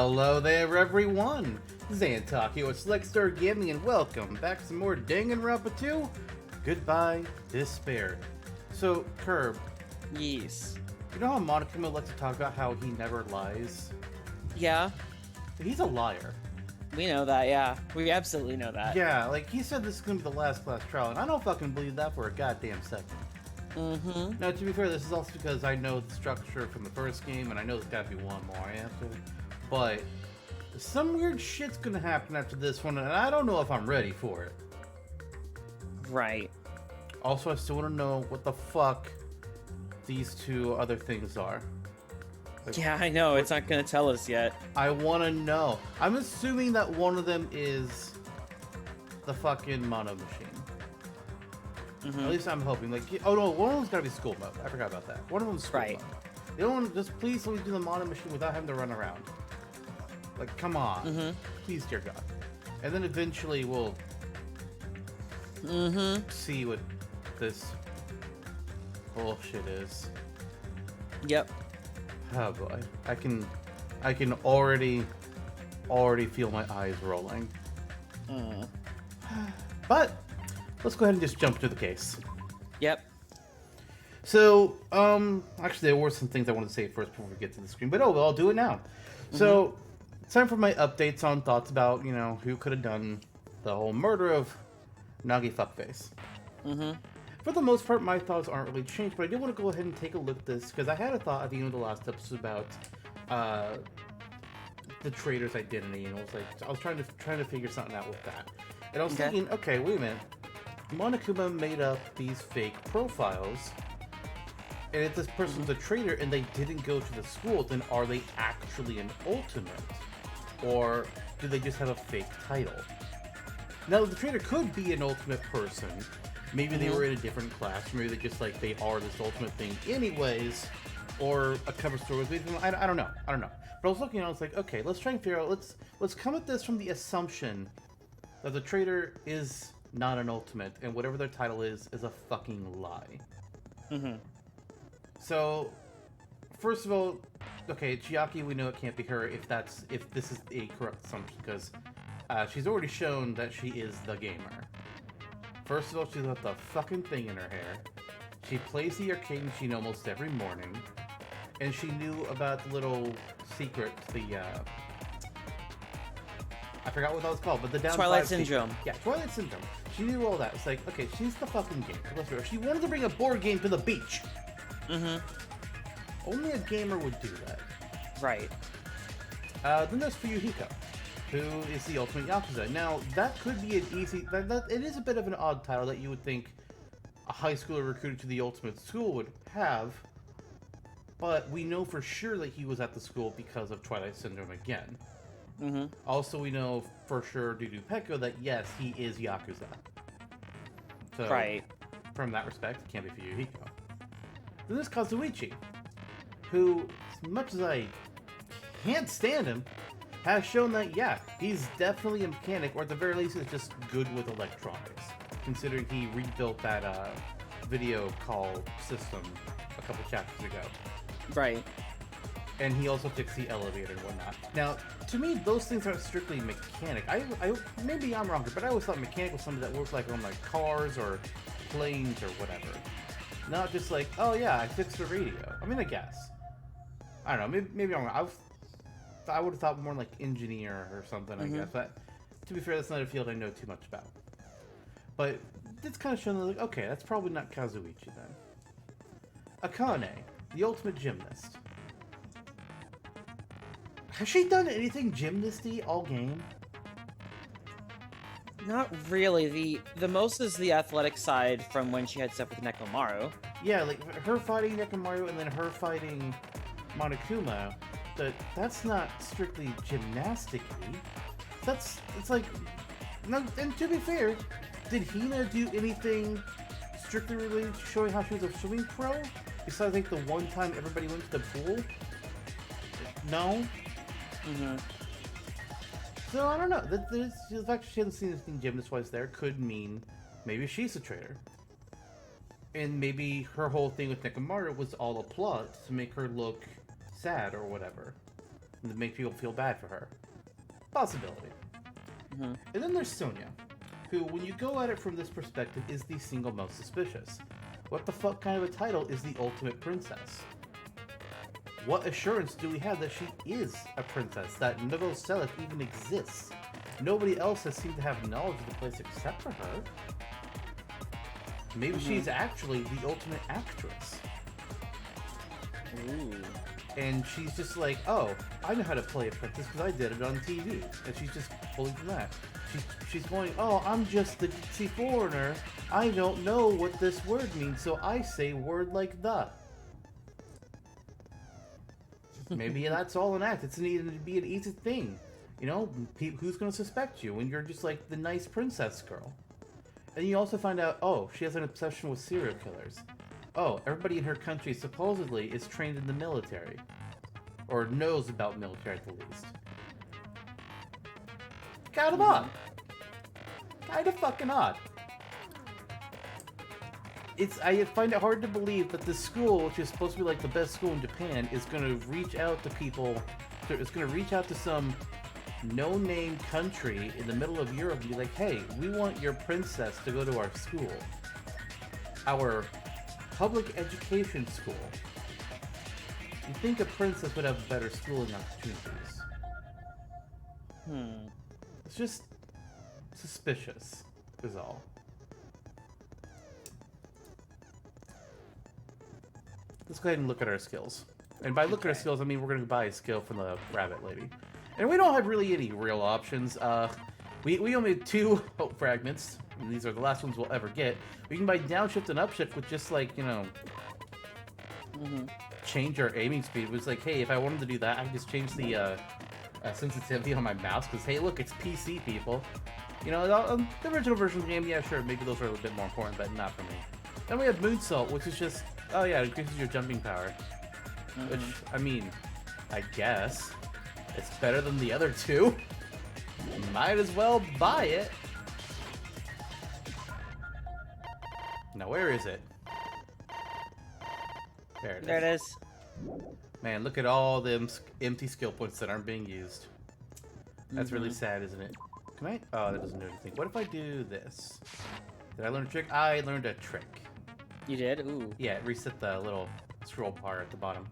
Hello there, everyone! Xantok here with Select Star Gaming, and welcome back to some more Danganronpa 2. Goodbye, Despair. So, Curb. Yes. You know how Monokuma likes to talk about how he never lies? Yeah. He's a liar. We know that, yeah. We absolutely know that. Yeah, like, he said this is gonna be the last class trial, and I don't fucking believe that for a goddamn second. Mm-hmm. Now, to be fair, this is also because I know the structure from the first game, and I know there's gotta be one more after. But some weird shit's gonna happen after this one, and I don't know if I'm ready for it. Right. Also, I still want to know what the fuck these two other things are. Like, Yeah, I know. It's not going to tell us yet. I want to know. I'm assuming that one of them is the fucking mono machine. Mm-hmm. At least I'm hoping. Like, oh no, one of them's gotta be school mode. I forgot about that. One of them's school Right. mode. The other one, just please let me do the mono machine without having to run around. Like, come on. Mm-hmm. Please, dear God. And then eventually we'll see what this bullshit is. Yep. Oh boy. I can already feel my eyes rolling. But let's go ahead and just jump to the case. Yep. So, actually there were some things I wanted to say first before we get to the screen, but I'll do it now. So, it's time for my updates on thoughts about, you know, who could have done the whole murder of Nagi Fuckface. For the most part, my thoughts aren't really changed, but I did want to go ahead and take a look at this, because I had a thought at the end of the last episode about, the traitor's identity, and I was trying to figure something out with that. And I was thinking, okay, wait a minute. Monokuma made up these fake profiles, and if this person's a traitor and they didn't go to the school, then are they actually an ultimate? Or do they just have a fake title? Now, the traitor could be an ultimate person. Maybe they were in a different class, or maybe they are this ultimate thing anyways, or a cover story was based on, I don't know. But I was looking and I was like, okay, let's try and figure out, let's come at this from the assumption that the traitor is not an ultimate, and whatever their title is a fucking lie. So, first of all, okay, Chiaki, we know it can't be her if this is a correct assumption, because she's already shown that she is the gamer. First of all, she's got the fucking thing in her hair. She plays the arcade machine almost every morning, and she knew about the little secret, I forgot what that was called, but the down Twilight Syndrome. Yeah, Twilight Syndrome. She knew all that. It's like, okay, she's the fucking gamer. She wanted to bring a board game to the beach. Only a gamer would do that. Right. Then there's Fuyuhiko, who is the ultimate Yakuza. Now, that could be an easy... it is a bit of an odd title that you would think a high schooler recruited to the ultimate school would have, but we know for sure that he was at the school because of Twilight Syndrome again. Also, we know for sure due to Peko that, yes, he is Yakuza. So, Right. from that respect, it can't be Fuyuhiko. Then there's Kazuichi, who, as much as I can't stand him, has shown that, yeah, he's definitely a mechanic, or at the very least is just good with electronics, considering he rebuilt that video call system a couple chapters ago. Right. And he also fixed the elevator and whatnot. Now, to me, those things aren't strictly mechanic. I maybe I'm wrong here, but I always thought mechanic was something that worked like on like cars or planes or whatever. Not just like, oh yeah, I fixed the radio. I mean, I guess. I don't know, maybe I'm wrong. I would have thought more like engineer or something, I guess. But to be fair, that's not a field I know too much about. But it's kind of showing like, okay, that's probably not Kazuichi then. Akane, the ultimate gymnast. Has she done anything gymnasty all game? Not really. The most is the athletic side from when she had stuff with Nekomaru. Yeah, like her fighting Nekomaru and then her fighting Monokuma, but that's not strictly gymnastic-y. It's like, no, and to be fair, did Hina do anything strictly related to showing how she was a swimming pro? Besides, I think the one time everybody went to the pool? No? So, I don't know. The fact that she hasn't seen anything gymnast-wise there could mean maybe she's a traitor. And maybe her whole thing with Nekomaru was all a plot to make her look sad or whatever. and make people feel bad for her. Possibility. Mm-hmm. And then there's Sonia, who, when you go at it from this perspective, is the single most suspicious. What the fuck kind of a title is the ultimate princess? What assurance do we have that she is a princess, that Novoselov even exists? Nobody else has seemed to have knowledge of the place except for her. Maybe she's actually the ultimate actress. Ooh. And she's just like, oh, I know how to play a princess because I did it on TV. And she's just pulling from that. She's going, oh, I'm just the ditzy foreigner. I don't know what this word means, so I say word like the. Maybe that's all an act. It's needed to be an easy thing. You know, who's going to suspect you when you're just like the nice princess girl? And you also find out, oh, she has an obsession with serial killers. Oh, everybody in her country supposedly is trained in the military. Or knows about military at the least. Kind of odd. Kind of fucking odd. I find it hard to believe that this school, which is supposed to be like the best school in Japan, is going to reach out to people. It's going to reach out to some no-name country in the middle of Europe and be like, hey, we want your princess to go to our school. Our public education school. You'd think a princess would have better schooling opportunities. It's just suspicious, is all. Let's go ahead and look at our skills. And by look at our skills, I mean we're going to buy a skill from the rabbit lady. And we don't have really any real options. We only have 2 hope fragments. And these are the last ones we'll ever get. We can buy downshift and upshift with just like, you know, change our aiming speed. It was like, hey, if I wanted to do that, I could just change the sensitivity on my mouse. Because, hey, look, it's PC, people. You know, the original version of the game, yeah, sure, maybe those are a little bit more important, but not for me. Then we have Moonsault, which is just, oh yeah, it increases your jumping power. Which, I mean, I guess it's better than the other 2. Might as well buy it. Now, where is it? There it is. There it is. Man, look at all them empty skill points that aren't being used. That's really sad, isn't it? Can I? Oh, that doesn't do anything. What if I do this? Did I learn a trick? I learned a trick. You did? Ooh. Yeah, it reset the little scroll bar at the bottom.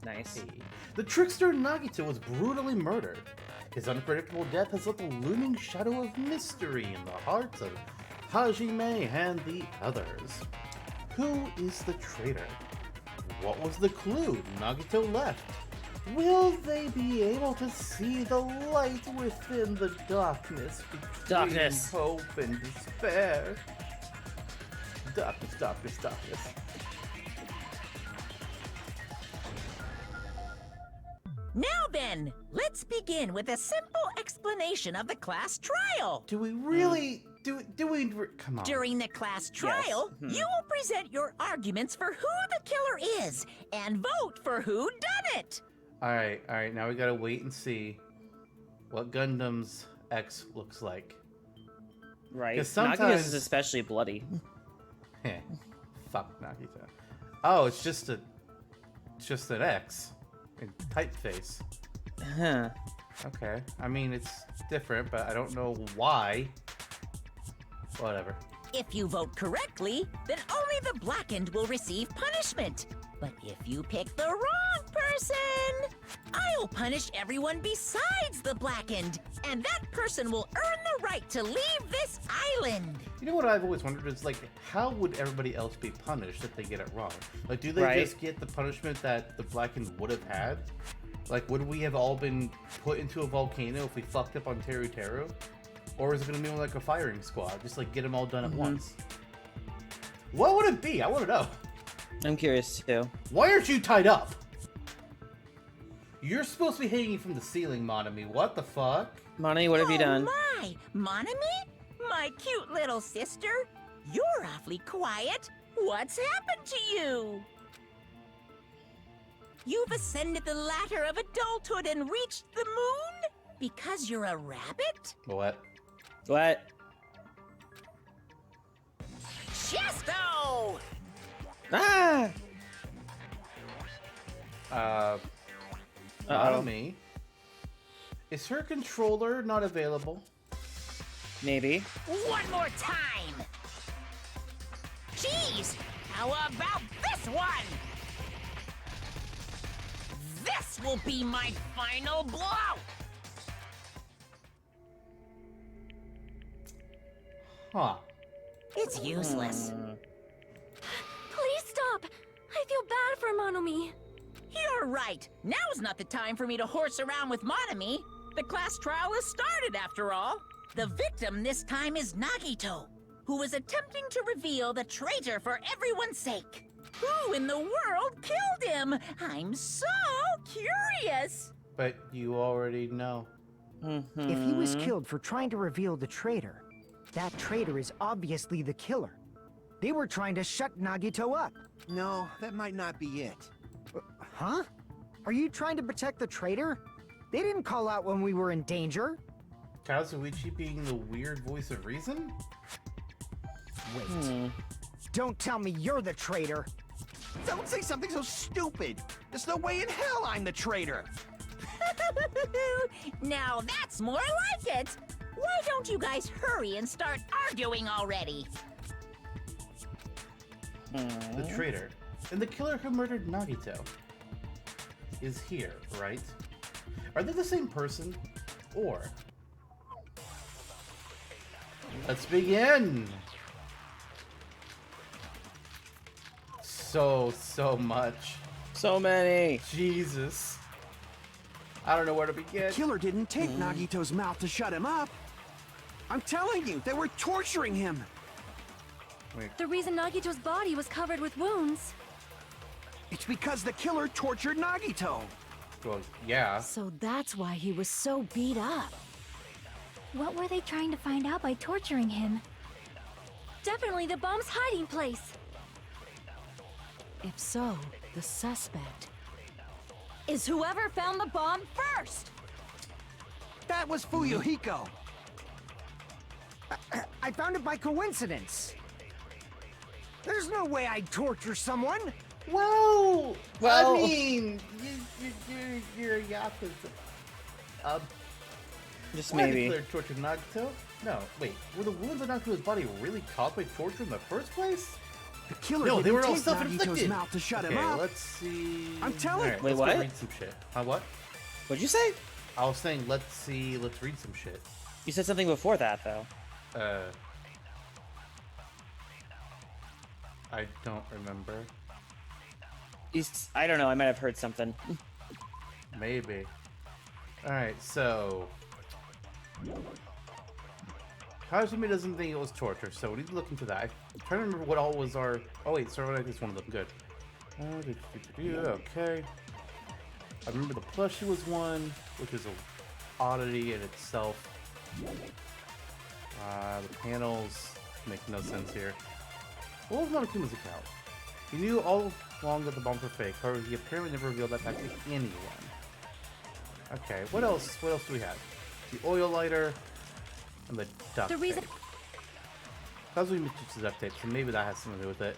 Nice. Hey. The trickster Nagito was brutally murdered. His unpredictable death has left a looming shadow of mystery in the hearts of Hajime and the others. Who is the traitor? What was the clue Nagito left? Will they be able to see the light within the darkness between hope and despair? Darkness, darkness, darkness. Now then, let's begin with a simple explanation of the class trial. Do we really... Come on. During the class trial, you will present your arguments for who the killer is and vote for who done it. Alright, now we gotta wait and see what Gundam's X looks like. Right. 'Cause sometimes... Nagito's is especially bloody. Heh. Fuck Nagito. Oh, it's just an X. In typeface. Huh. Okay. I mean, it's different, but I don't know why. Whatever. If you vote correctly, then only the blackened will receive punishment. But if you pick the wrong person, I'll punish everyone besides the blackened, and that person will earn the right to leave this island. You know what I've always wondered is, like, how would everybody else be punished if they get it wrong? Like, do they just get the punishment that the blackened would have had? Like, would we have all been put into a volcano if we fucked up on Teru Teru? Or is it going to be like a firing squad? Just, like, get them all done at once? What would it be? I want to know. I'm curious, too. Why aren't you tied up? You're supposed to be hanging from the ceiling, Monami. What the fuck? Monami, what have you done? Oh my! Monami? My cute little sister? You're awfully quiet. What's happened to you? You've ascended the ladder of adulthood and reached the moon? Because you're a rabbit? What? What? Chesto! Ah! Monami? Is her controller not available? Maybe. One more time! Jeez! How about this one? This will be my final blow! Huh. It's useless. Please stop! I feel bad for Monomi. You're right. Now's not the time for me to horse around with Monami. The class trial has started, after all. The victim this time is Nagito, who is attempting to reveal the traitor for everyone's sake. Who in the world killed him? I'm so curious. But you already know. If he was killed for trying to reveal the traitor, that traitor is obviously the killer. They were trying to shut Nagito up. No, that might not be it. Huh? Are you trying to protect the traitor? They didn't call out when we were in danger. Kazuichi being the weird voice of reason? Wait. Don't tell me you're the traitor. Don't say something so stupid. There's no way in hell I'm the traitor. Now that's more like it. Why don't you guys hurry and start arguing already? The traitor. And the killer who murdered Nagito is here, right? Are they the same person? Or... Let's begin! So much. So many. Jesus. I don't know where to begin. The killer didn't take Nagito's mouth to shut him up. I'm telling you, they were torturing him. The reason Nagito's body was covered with wounds. It's because the killer tortured Nagito. Well, yeah. So that's why he was so beat up. What were they trying to find out by torturing him? Definitely the bomb's hiding place. If so, the suspect is whoever found the bomb first. That was Fuyuhiko. I found it by coincidence. There's no way I'd torture someone. Well, Well- I mean, you're a Yakuza. Just Why maybe. declared tortured Nagito? No, wait. Were the wounds on Nagito's body really caused by torture in the first place? The killer No, didn't they were all take self-inflicted. Nagito's mouth to shut Okay, him up. let's see. I'm telling you. Alright, Wait, let's go what? read some shit. What? What'd you say? I was saying, let's read some shit. You said something before that, though. I don't remember. I don't know. I might have heard something. Maybe. Alright, so... Kazumi doesn't think it was torture, so we need to look into that. I'm trying to remember what all was our... Oh wait, Server Night is one of them. Good. Okay. I remember the plushie was one, which is an oddity in itself. The panels make no sense here. What was Monokuma's account? He knew all along that the bombs were fake, however he apparently never revealed that fact to anyone. Okay, what else? What else do we have? The oil lighter and the duct The reason- tape. Kazumi mentions the duct tape, so maybe that has something to do with it.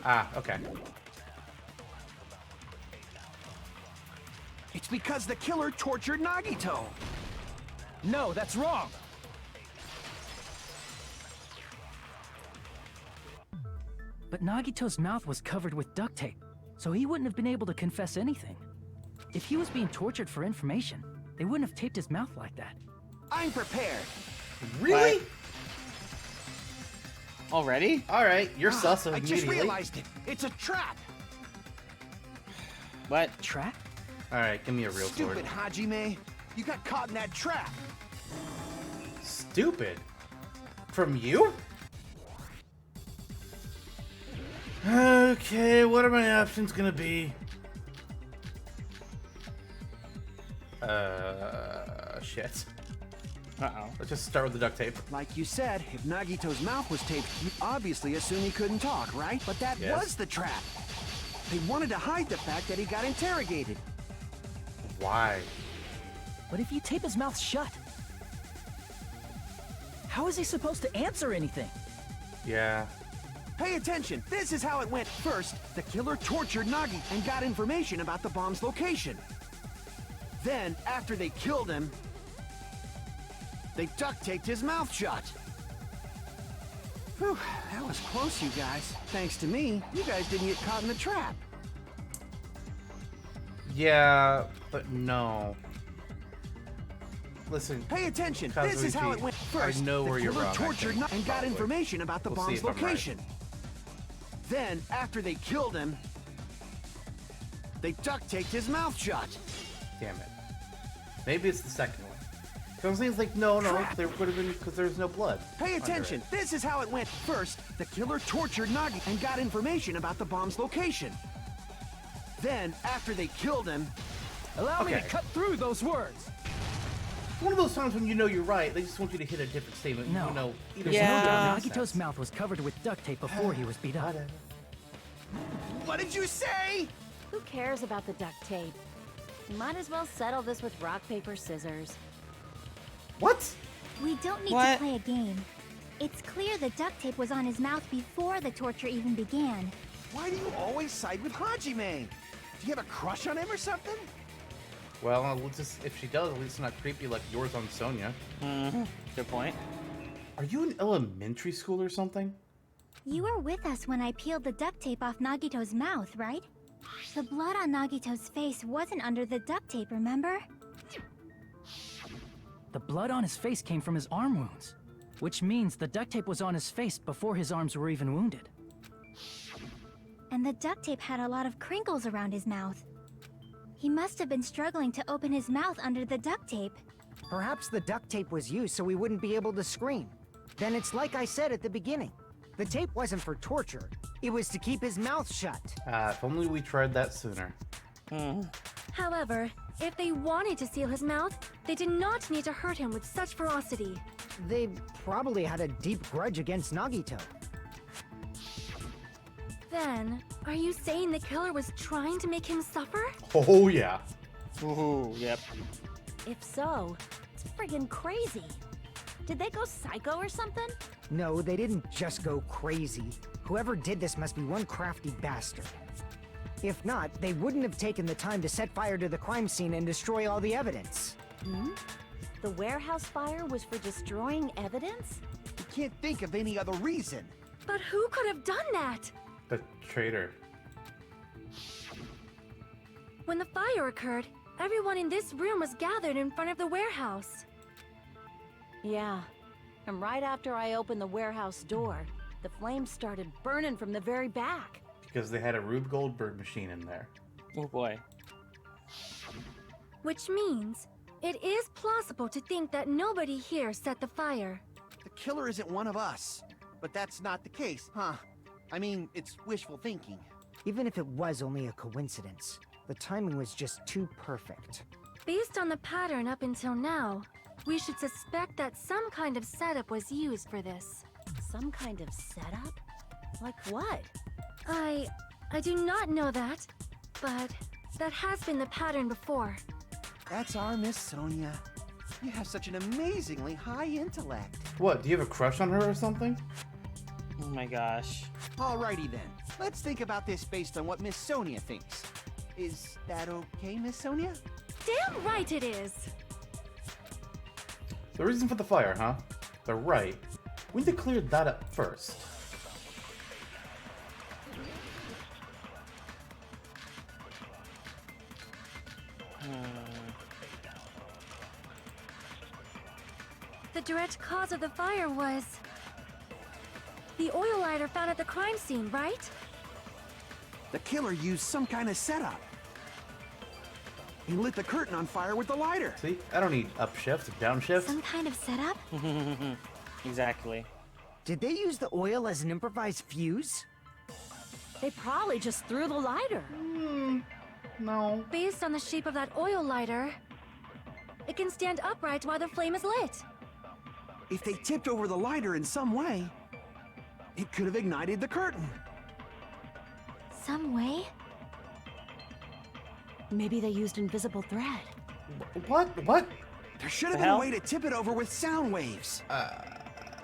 Ah, okay. It's because the killer tortured Nagito. No, that's wrong. But Nagito's mouth was covered with duct tape, so he wouldn't have been able to confess anything. If he was being tortured for information, they wouldn't have taped his mouth like that. I'm prepared. Really? Already? Alright, you're sus I immediately. just realized it. It's a trap. What? Trap? Alright, give me a real Stupid sword. Hajime. You got caught in that trap. Stupid? From you? Okay, what are my options gonna be? Shit. Uh-oh. Let's just start with the duct tape. Like you said, if Nagito's mouth was taped, you'd obviously assume he couldn't talk, right? But that Yes. was the trap. They wanted to hide the fact that he got interrogated. Why? But if you tape his mouth shut, how is he supposed to answer anything? Yeah. Pay attention. This is how it went. First, the killer tortured Nagi and got information about the bomb's location. Then, after they killed him, they duct-taped his mouth shut. Whew, that was close, you guys. Thanks to me, you guys didn't get caught in the trap. Yeah, but no. Listen. Pay attention. Kazuichi, This is how it went. First, I know where the you're killer wrong, tortured I think, and got probably. information about the We'll see bomb's if I'm right. location. Then, after they killed him, they duct-taped his mouth shut. Damn it. Maybe it's the second one. Because it's like, no, Crap. there would have been, because there's no blood. Pay under attention. it. This is how it went. First, the killer tortured Nagi and got information about the bomb's location. Then, after they killed him, Allow me to Okay. cut through those words. It's one of those times when you know you're right, they just want you to hit a different statement. No. You know, either There's Yeah. no doubt makes Nagito's sense. mouth was covered with duct tape before he was beat up. what did you say? Who cares about the duct tape? We might as well settle this with rock, paper, scissors. What? We don't need What? to play a game. It's clear the duct tape was on his mouth before the torture even began. Why do you always side with Hajime? Do you have a crush on him or something? Well, let's just, if she does, at least it's not creepy like yours on Sonya. Good point. Are you in elementary school or something? You were with us when I peeled the duct tape off Nagito's mouth, right? The blood on Nagito's face wasn't under the duct tape, remember? The blood on his face came from his arm wounds, which means the duct tape was on his face before his arms were even wounded. And the duct tape had a lot of crinkles around his mouth. He must have been struggling to open his mouth under the duct tape. Perhaps the duct tape was used so he wouldn't be able to scream. Then it's like I said at the beginning. The tape wasn't for torture. It was to keep his mouth shut. If only we tried that sooner. However, if they wanted to seal his mouth, they did not need to hurt him with such ferocity. They probably had a deep grudge against Nagito. Then, are you saying the killer was trying to make him suffer? Oh, yeah. Ooh, yep. If so, it's friggin' crazy. Did they go psycho or something? No, they didn't just go crazy. Whoever did this must be one crafty bastard. If not, they wouldn't have taken the time to set fire to the crime scene and destroy all the evidence. The warehouse fire was for destroying evidence? You can't think of any other reason. But who could have done that? The traitor. When the fire occurred, everyone in this room was gathered in front of the warehouse. Yeah. And right after I opened the warehouse door, the flames started burning from the very back. Because they had a Rube Goldberg machine in there. Oh boy. Which means, it is plausible to think that nobody here set the fire. The killer isn't one of us. But that's not the case, huh? I mean, it's wishful thinking. Even if it was only a coincidence, the timing was just too perfect. Based on the pattern up until now, we should suspect that some kind of setup was used for this. Some kind of setup? Like what? I do not know that, but that has been the pattern before. That's our Miss Sonya. You have such an amazingly high intellect. What, do you have a crush on her or something? Oh my gosh. Alrighty then. Let's think about this based on what Miss Sonya thinks. Is that okay, Miss Sonya? Damn right it is! The reason for the fire, huh? They're right. We need to clear that up first. The direct cause of the fire was the oil lighter found at the crime scene, right? The killer used some kind of setup. He lit the curtain on fire with the lighter. See? I don't need upshift, downshift. Some kind of setup? Exactly. Did they use the oil as an improvised fuse? They probably just threw the lighter. No. Based on the shape of that oil lighter, it can stand upright while the flame is lit. If they tipped over the lighter in some way, it could have ignited the curtain. Some way? Maybe they used invisible thread. What? What? There should have The been hell? a way to tip it over with sound waves.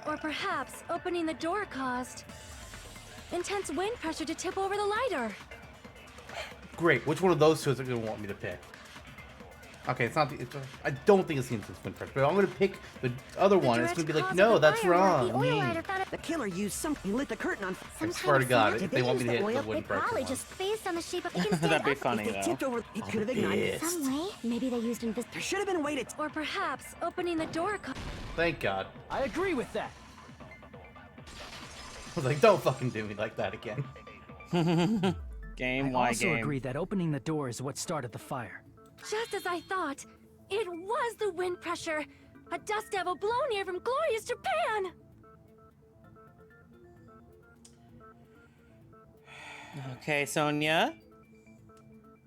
Or perhaps opening the door caused intense wind pressure to tip over the lighter. Great. Which one of those two is it going to want me to pick? Okay, it's not the... I don't think it's the intense wind pressure, but I'm going to pick the other one. It's going to be like, no, that's wrong. The killer used something, lit the curtain on. I swear to God, if they want me to hit the wind pressure Probably one. just based on the shape of That'd be If funny, they though. tipped over, it could have ignited. Pissed. some way. Maybe they used There should have been a way to. Or perhaps opening the door. Thank God. I agree with that. I was like, don't fucking do me like that again. Game, I why also game? agree that opening the door is what started the fire. Just as I thought. It was the wind pressure. A dust devil blown here from glorious Japan. Okay, Sonia.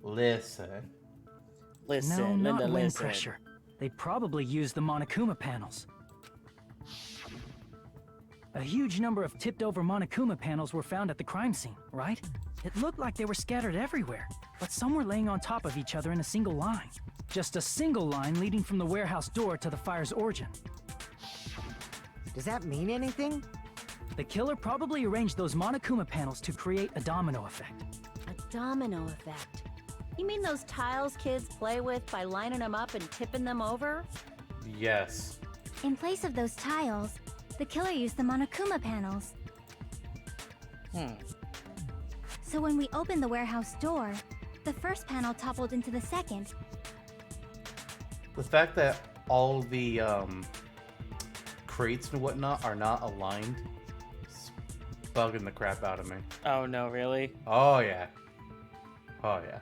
Listen. Listen, No, Linda, not wind listen. pressure. They probably used the Monokuma panels. A huge number of tipped-over Monokuma panels were found at the crime scene, right? It looked like they were scattered everywhere, but some were laying on top of each other in a single line. Just a single line leading from the warehouse door to the fire's origin. Does that mean anything? The killer probably arranged those Monokuma panels to create a domino effect. A domino effect. You mean those tiles kids play with by lining them up and tipping them over? Yes. In place of those tiles, the killer used the Monokuma panels. So when we opened the warehouse door, the first panel toppled into the second. The fact that all the crates and whatnot are not aligned is bugging the crap out of me. Oh no, really? Oh yeah. Oh yeah.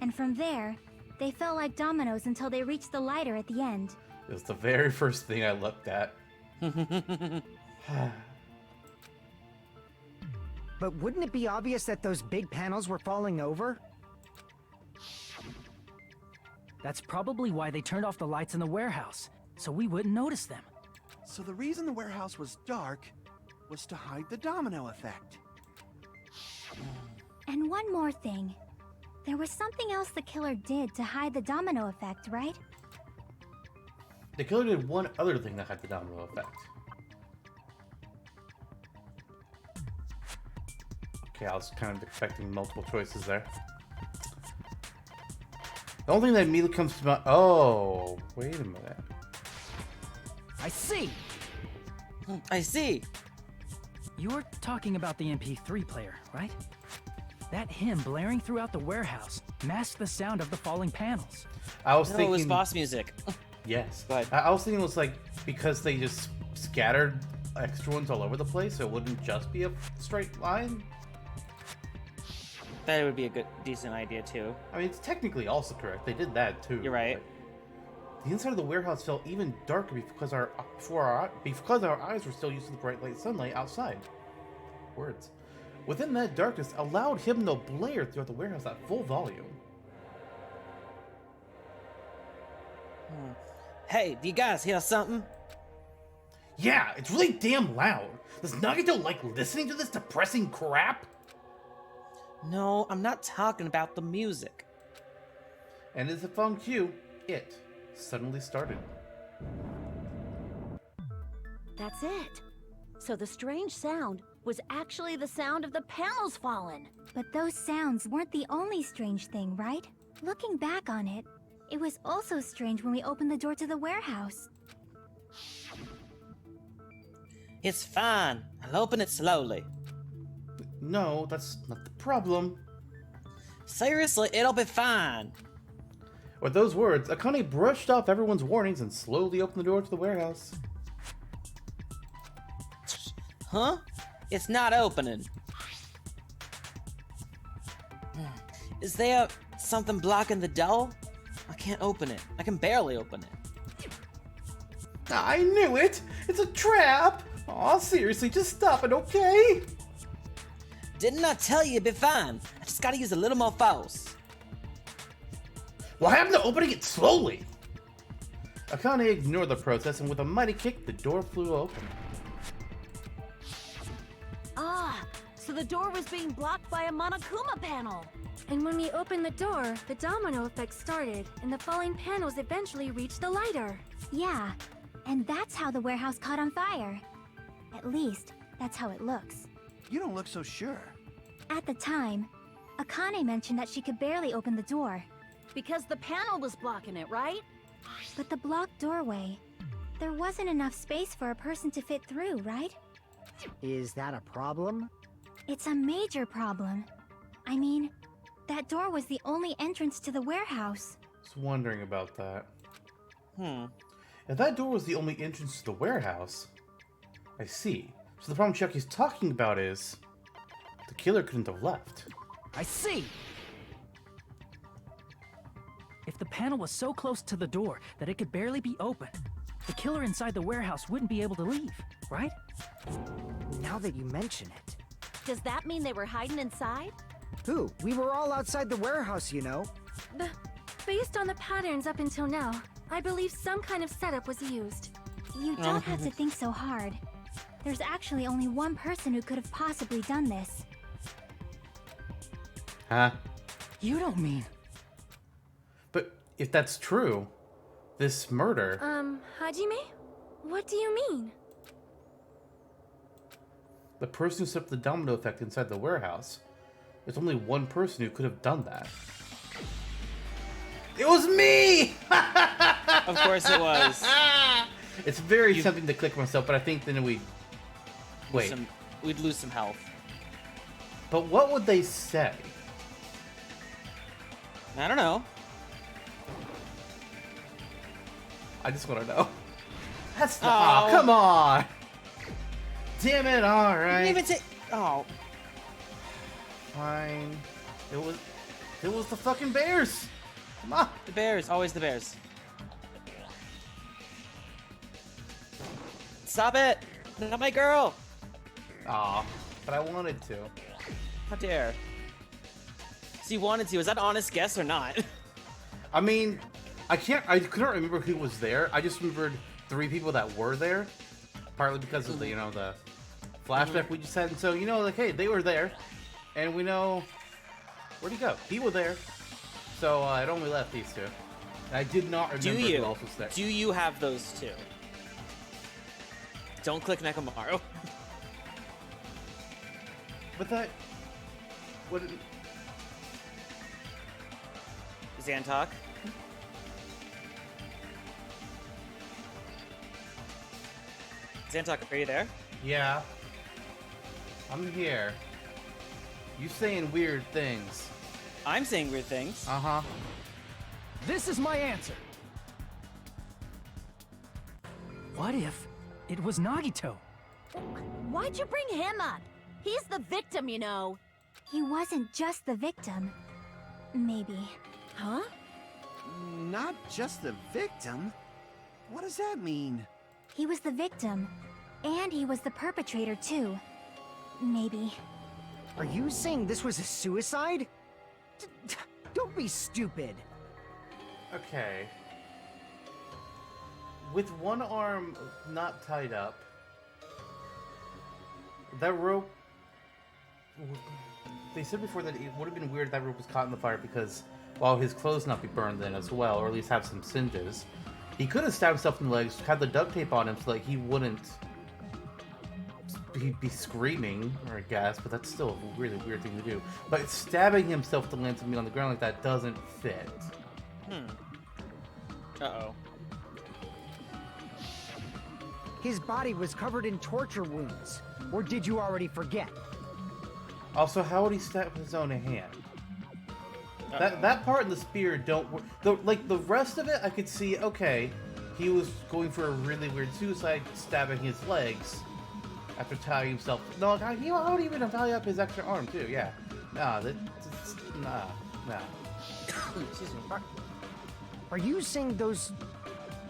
And from there, they felt like dominoes until they reached the lighter at the end. It was the very first thing I looked at. But wouldn't it be obvious that those big panels were falling over? That's probably why they turned off the lights in the warehouse, so we wouldn't notice them. So the reason the warehouse was dark was to hide the domino effect. And one more thing. There was something else the killer did to hide the domino effect, right? The killer did one other thing that had the domino effect. Okay, I was kind of expecting multiple choices there. The only thing that immediately comes to mind... Oh, wait a minute. I see! I see. You're talking about the MP3 player, right? That hymn blaring throughout the warehouse masked the sound of the falling panels. I was No, thinking... it was boss music. Yes. Go ahead. I was thinking it was like, because they just scattered extra ones all over the place, so it wouldn't just be a straight line. That would be a good, decent idea too. I mean, it's technically also correct. They did that too. You're right. but the inside of the warehouse felt even darker because our eyes were still used to the bright light sunlight outside. Words. Within that darkness, a loud hymn to blare throughout the warehouse at full volume. Hey, do you guys hear something? Yeah, it's really damn loud. Does Nagito like listening to this depressing crap? No, I'm not talking about the music. And as if on cue, it suddenly started. That's it. So the strange sound was actually the sound of the panels falling. But those sounds weren't the only strange thing, right? Looking back on it, it was also strange when we opened the door to the warehouse. It's fine. I'll open it slowly. No, that's not the problem. Seriously, it'll be fine. With those words, Akane brushed off everyone's warnings and slowly opened the door to the warehouse. Huh? It's not opening. Is there something blocking the door? I can't open it. I can barely open it. I knew it! It's a trap! Aw, seriously, just stop it, okay? Didn't I tell you it'd be fine? I just gotta use a little more force. What happened to opening it slowly? Akane ignored the protest, and with a mighty kick, the door flew open. Ah, so the door was being blocked by a Monokuma panel. And when we opened the door, the domino effect started, and the falling panels eventually reached the lighter. Yeah, and that's how the warehouse caught on fire. At least, that's how it looks. You don't look so sure. At the time, Akane mentioned that she could barely open the door. Because the panel was blocking it, right? But the blocked doorway, there wasn't enough space for a person to fit through, right? Is that a problem? It's a major problem. I mean, that door was the only entrance to the warehouse. I was wondering about that. Hmm. If that door was the only entrance to the warehouse, I see. So the problem Chucky's talking about is the killer couldn't have left. I see! If the panel was so close to the door that it could barely be opened, the killer inside the warehouse wouldn't be able to leave, right? Now that you mention it. Does that mean they were hiding inside? Who? We were all outside the warehouse, you know. Based on the patterns up until now, I believe some kind of setup was used. You don't have to think so hard. There's actually only one person who could have possibly done this. Huh? You don't mean... But if that's true, this murder... Hajime? What do you mean? The person who set up the domino effect inside the warehouse, there's only one person who could have done that. It was me! Of course it was. It's very tempting to click myself, but I think then we'd lose some health. But what would they say? I don't know. I just want to know. That's not... Oh, come on! Damn it, alright. You didn't even say... Oh. Fine. It was the fucking bears! Come on! The bears, always the bears. Stop it! Not my girl! Aw, but I wanted to. How dare. So you wanted to, is that an honest guess or not? I mean, I couldn't remember who was there. I just remembered 3 people that were there. Partly because of the, the flashback we just had. And so, like, hey, they were there. And we know... Where'd he go? He was there. So, it only left these 2. And I did not remember who else was there. Do you have those 2? Don't click Nekomaru. But that... What... Zantok? Zantok, are you there? Yeah. I'm here. You saying weird things. I'm saying weird things. Uh-huh. This is my answer. What if it was Nagito? Why'd you bring him up? He's the victim, you know. He wasn't just the victim. Maybe. Huh? Not just the victim? What does that mean? He was the victim. And he was the perpetrator, too. Maybe. Are you saying this was a suicide? Don't be stupid. Okay. With one arm not tied up, that rope... They said before that it would have been weird if that rope was caught in the fire because, while his clothes not be burned then as well, or at least have some singes, he could have stabbed himself in the legs, had the duct tape on him so like he wouldn't be screaming, or I guess, but that's still a really weird thing to do. But stabbing himself to land something on the ground like that doesn't fit. Uh-oh. His body was covered in torture wounds. Or did you already forget? Also, how would he stab his own hand? That part in the spear don't work. Like, the rest of it, I could see, okay, he was going for a really weird suicide, stabbing his legs after tying himself. No, I would even tie up his extra arm, too, yeah. Nah. Excuse me. Are you saying those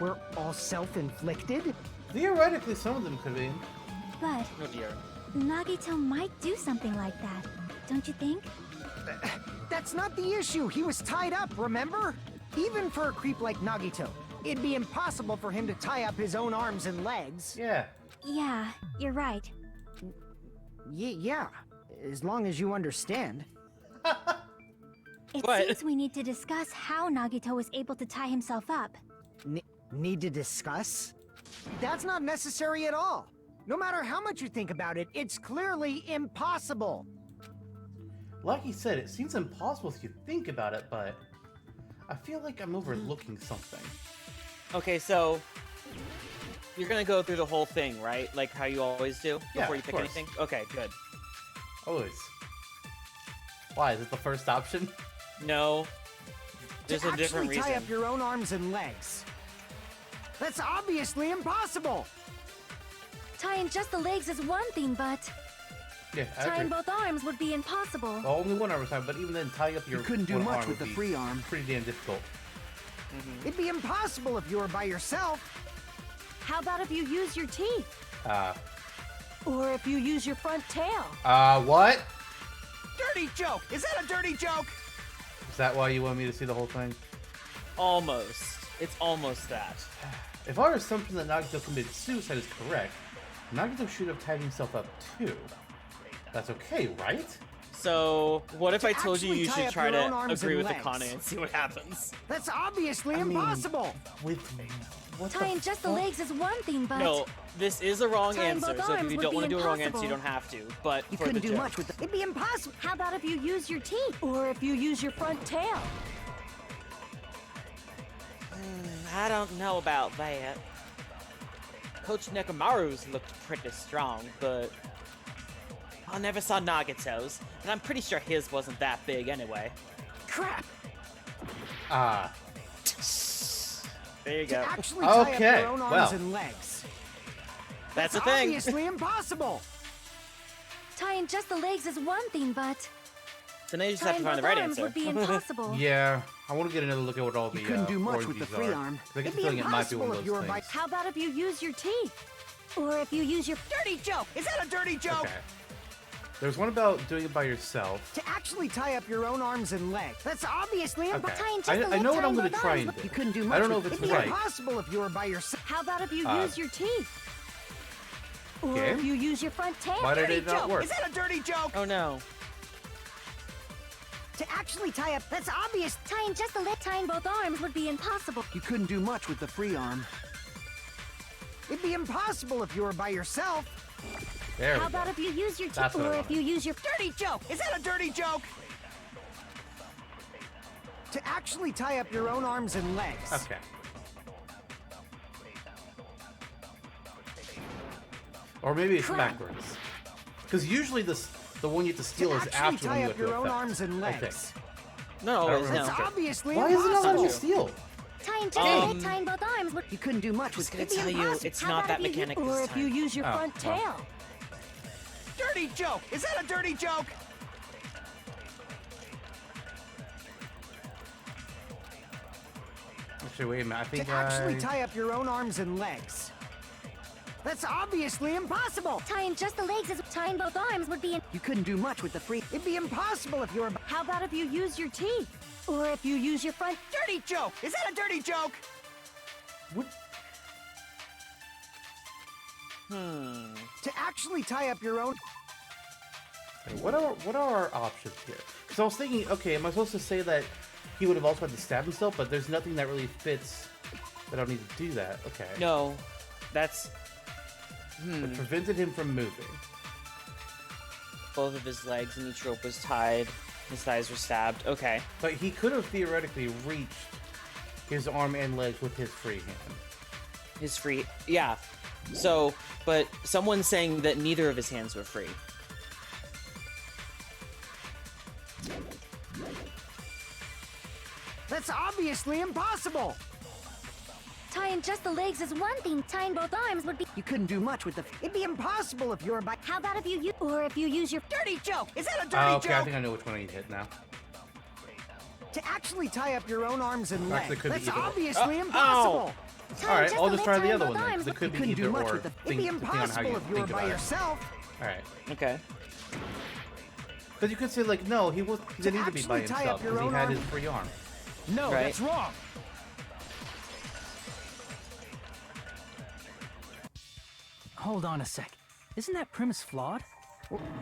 were all self-inflicted? Theoretically, some of them could be. But Oh dear. Nagito might do something like that, don't you think? That's not the issue. He was tied up, remember? Even for a creep like Nagito, it'd be impossible for him to tie up his own arms and legs. Yeah. Yeah, you're right. Yeah, as long as you understand. It What? seems we need to discuss how Nagito was able to tie himself up. Need to discuss? That's not necessary at all. No matter how much you think about it, it's clearly impossible. Like you said, it seems impossible if you think about it, but I feel like I'm overlooking something. Okay, so you're gonna go through the whole thing, right? Like how you always do Yeah, before you of pick course. anything? Okay, good. Always. Why? Is it the first option? No. There's To a different actually reason. tie up your own arms and legs. That's obviously impossible. Tying just the legs is one thing, but Yeah, I tying agree. both arms would be impossible. Well, only one arm at a time, but even then, tying up your You couldn't do one much arm with would the be free arm. pretty damn difficult. It'd be impossible if you were by yourself. How about if you use your teeth? Or if you use your front tail? What? Dirty joke! Is that a dirty joke? Is that why you want me to see the whole thing? Almost. It's almost that. If our assumption that Nagito committed suicide is correct, Nagito should have tied himself up too. That's okay, right? So, what if I told you actually you tie should up try your own to arms agree and with the legs. Akane and see what happens? That's obviously I mean, impossible. With what the Tying just the fuck? legs is one thing, but No, this is a wrong Tying answer, both so if arms you would don't be want to do a wrong answer, you impossible. don't have to. But You for couldn't the do joke. much with the. It'd be impossible. How about if you use your teeth? Or if you use your front tail? I don't know about that. Coach Nekomaru's looked pretty strong, but I never saw Nagito's, and I'm pretty sure his wasn't that big anyway. Crap. There you To go. actually tie up Okay, your own arms well. and legs. That's the thing. Obviously impossible. tying just the legs is one thing, but So now you just have tying to find the both right arms answer. would be impossible. Yeah, I want to get another look at what all the You couldn't do much with orgies the free are. arm. 'Cause I get It'd the be feeling it might be one impossible of if you those were by- things. How about if you use your teeth? Or if you use your Dirty joke! Is that a dirty joke? Okay. There's one about doing it by yourself. To actually tie up your own arms and legs. That's obviously Okay. impossible. tying just I the know leg, what I'm tying going to both try arms and would- do. You couldn't do I much don't know with if It'd it's be right. impossible if you were by yourself. How about if you use your teeth? Or Okay. if you use your front tail? Why did Dirty it not joke! work? Is that a dirty joke? Oh no. To actually tie up, that's obvious. Tying just the leg, tying both arms would be impossible. You couldn't do much with the free arm. It'd be impossible if you were by yourself. There we How go. about if you use your That's teeth? what I Or if you use your Dirty joke! Is that a dirty joke? To actually tie up your own arms and legs. Okay. Or maybe it's backwards. Because usually the one you have to steal To is actually after the one tie you up have to your own affect, arms and I think. legs. No, I don't it's remember. no. That's obviously Why is it not letting impossible. you steal? Tying just Um, the leg, tying both arms would. You couldn't do much with Just gonna the. tell you, it's How not about that if you mechanic Or this if you time. use your Oh, front well. tail? Dirty joke! Is that a dirty joke? Actually, wait a minute. I think To actually tie up your own arms and legs. That's obviously impossible. Tying just the legs is tying both arms would be. You couldn't do much with the free. It'd be impossible if you were by... How about if you use your teeth? Or if you use your front... Dirty joke! Is that a dirty joke? What? To actually tie up your own... What are our options here? Because I was thinking, okay, am I supposed to say that he would have also had to stab himself, but there's nothing that really fits that I don't need to do that. Okay. No, that's It prevented him from moving. both of his legs and each rope was tied. His thighs were stabbed. Okay. But he could have theoretically reached his arm and legs with his free hand. His free. Yeah. So, but someone's saying that neither of his hands were free. That's obviously impossible. Tying just the legs is one thing. Tying both arms would be. You couldn't do much with the. It'd be impossible if you were by... How about if you use? Or if you use your. Dirty joke! Is that a dirty Okay, I joke? think I know which one I need to hit now. To actually tie up your own arms and Actually, legs. could be That's either. obviously Ow. impossible. Tying Alright, just I'll the just leg, try the tying other both one then. arms 'Cause it would could be couldn't do either much or. with the- It'd be depending on how impossible you if you were think by about it. yourself. Alright. Okay. Because you could say, like, no, he didn't need to be by actually tie himself up your because he own had arm. his free arm. No, Right. that's wrong. Hold on a sec. Isn't that premise flawed?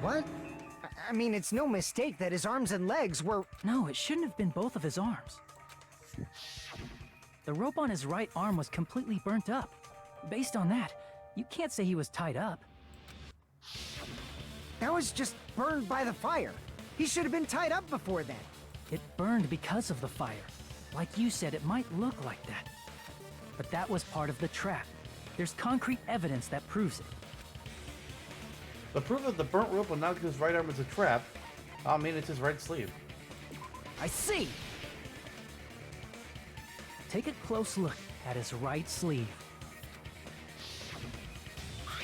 What? I mean, it's no mistake that his arms and legs were... No, it shouldn't have been both of his arms. The rope on his right arm was completely burnt up. Based on that, you can't say he was tied up. That was just burned by the fire. He should have been tied up before then. It burned because of the fire. Like you said, it might look like that. But that was part of the trap. There's concrete evidence that proves it. The proof of the burnt rope on Nagito's right arm is a trap. I mean, it's his right sleeve. I see. Take a close look at his right sleeve.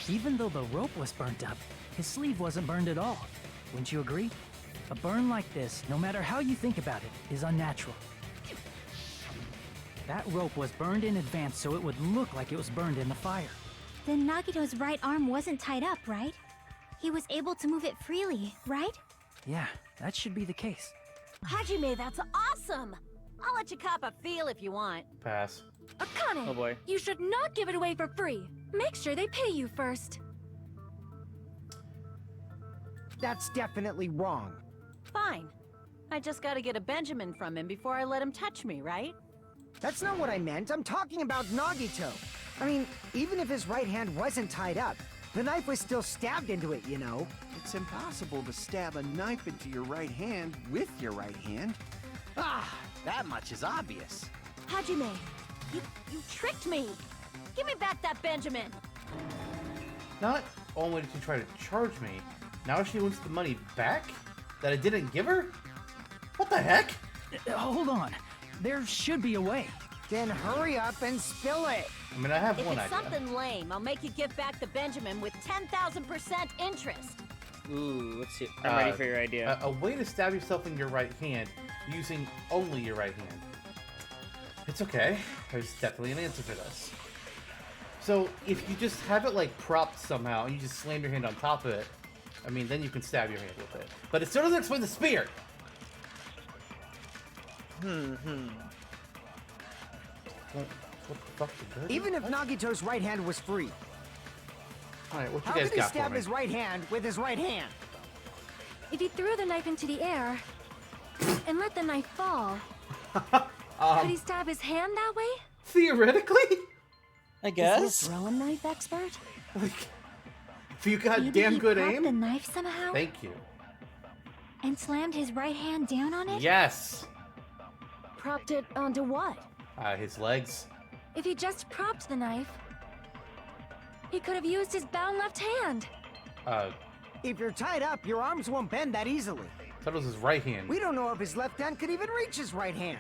Even though the rope was burnt up, his sleeve wasn't burned at all. Wouldn't you agree? A burn like this, no matter how you think about it, is unnatural. That rope was burned in advance so it would look like it was burned in the fire. Then Nagito's right arm wasn't tied up, right? He was able to move it freely, right? Yeah, that should be the case. Hajime, that's awesome! I'll let you cop a feel if you want. Pass. Akane, Oh boy. you should not give it away for free. Make sure they pay you first. That's definitely wrong. Fine. I just gotta get a Benjamin from him before I let him touch me, right? That's not what I meant. I'm talking about Nagito. I mean, even if his right hand wasn't tied up, the knife was still stabbed into it, you know? It's impossible to stab a knife into your right hand with your right hand. Ah, that much is obvious. Hajime, you tricked me! Give me back that Benjamin! Not only did she try to charge me, now she wants the money back? That I didn't give her? What the heck? Hold on. There should be a way. Then hurry up and spill it. I mean, I have If one it's idea. something lame, I'll make you give back the Benjamin with 10,000% interest. Ooh, let's see. I'm ready for your idea. A way to stab yourself in your right hand using only your right hand. It's okay. There's definitely an answer for this. So, if you just have it like propped somehow and you just slam your hand on top of it, I mean, then you can stab your hand with it. But it still doesn't explain the spear! What the fuck? Even if Nagito's right hand was free, Alright, what you how guys could he got stab for me? his right hand with his right hand? If you threw the knife into the air and let the knife fall, could he stab his hand that way? Theoretically? I Is he a guess. throwing knife expert? Like, if you got Maybe damn he good propped aim? the knife somehow Thank you. and slammed his right hand down on it? Yes! Propped it onto what? His legs. If he just propped the knife, he could have used his bound left hand. If you're tied up, your arms won't bend that easily. That was his right hand. We don't know if his left hand could even reach his right hand.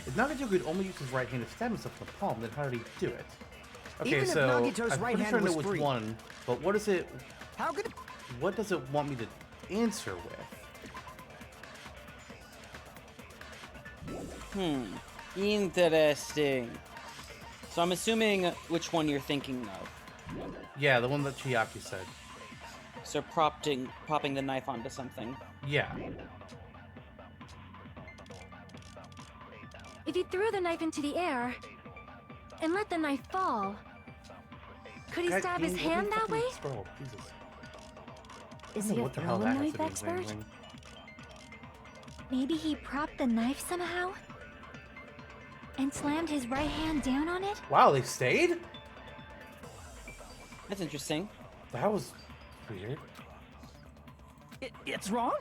If Nagito could only use his right hand to stab himself in the palm, then how did he do it? Okay, Even if so Nagito's I'm right pretty hand sure I know was which free. one, but what is it? How could it... What does it want me to answer with? Interesting. So I'm assuming which one you're thinking of. Yeah, the one that Chiaki said. So propping the knife onto something. Yeah. If he threw the knife into the air and let the knife fall, could he God, stab his Ian, let me hand that fucking way? scroll, Jesus. Is I don't he know a what the hell throwing that has knife to be expert? explaining. Maybe he propped the knife somehow and slammed his right hand down on it? Wow, they stayed? That's interesting. That was weird. It's wrong?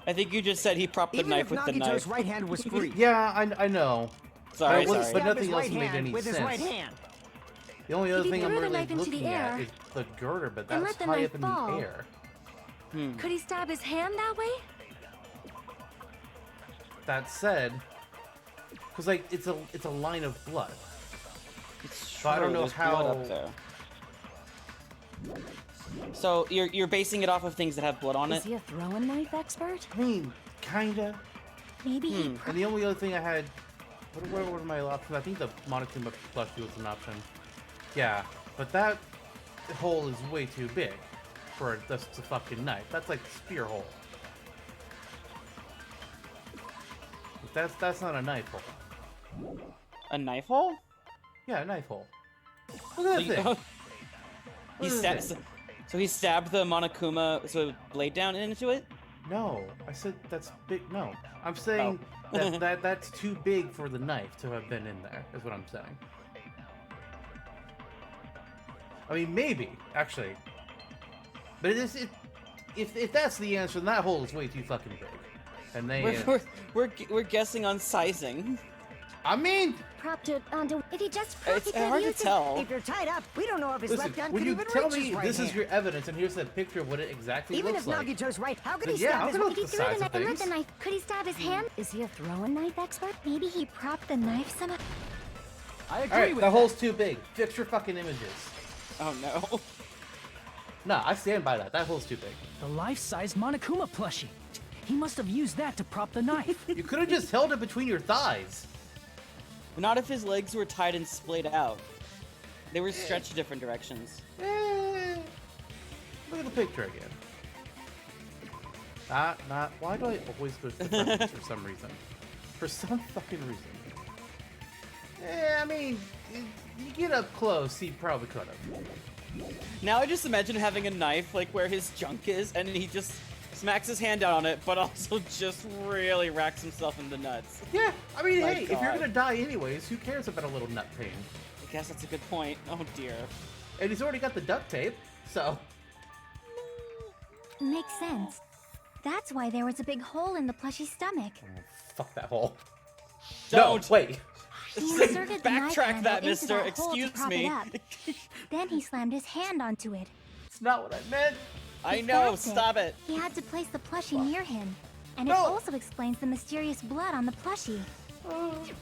I think you just said he propped the Even knife if with the Nagito's knife. right hand was free, Yeah, I know. Sorry, But it was- sorry. but stab nothing his else right made hand any with his sense. right hand. The only other If he thing I'm threw the really knife into the looking at air is the girder, but and that's let the high knife up in fall. the air. Could he stab his hand that way? That said, because like it's a line of blood. It's So I don't true, know there's blood how- up there. So you're basing it off of things that have blood on Is it? he a throwing knife expert? I mean, kinda. Maybe he And the only other thing I had, what were my options? I think the Monokuma plushie was an option. Yeah, but that hole is way too big for just a fucking knife. That's like the spear hole. That's not a knife hole. A knife hole? Yeah, a knife hole. Look at that thing. He What is stabbed. this? So he stabbed the Monokuma blade down into it. No, I said that's big. No, I'm saying Oh. that's too big for the knife to have been in there. Is what I'm saying. I mean, maybe, actually. But if that's the answer, then that hole is way too fucking big. And they... We're guessing on sizing. I mean... Propped it onto... If he just propped It's hard to tell. If you're tied up, we don't know if his Listen, left hand when could you even tell reach me his right this hand. is your evidence, and here's a picture of what it exactly Even looks if like... Nagito's right, how could he Yeah, stab I'll his go way? with If the he threw size the of knife and let things. the knife, could he stab his hand? Is he a throwing knife expert? Maybe he propped the knife somehow. I agree Alright, with that hole's too big. Fix your fucking images. Oh no. Nah, I stand by that. That hole's too big. The life-size Monokuma plushie. He must have used that to prop the knife. You could have just held it between your thighs. Not if his legs were tied and splayed out. They were stretched different directions. Look at the picture again. Not. Why do I always go to the front for some reason? For some fucking reason. I mean, you get up close, he probably could have. Now I just imagine having a knife like where his junk is, and he just smacks his hand down on it, but also just really racks himself in the nuts. Yeah, I mean, My hey, if you're God. gonna die anyways, who cares about a little nut pain? I guess that's a good point. Oh dear. And he's already got the duct tape, so... Makes sense. That's why there was a big hole in the plushie's stomach. Oh, fuck that hole. Don't. No, wait. He inserted the knife Backtrack handle that, into mister. that hole to Excuse prop me. it up. Then he slammed his hand onto it. It's not what I meant. I To know, fact stop it. He had to place the plushie near him. And it No. also explains the mysterious blood on the plushie.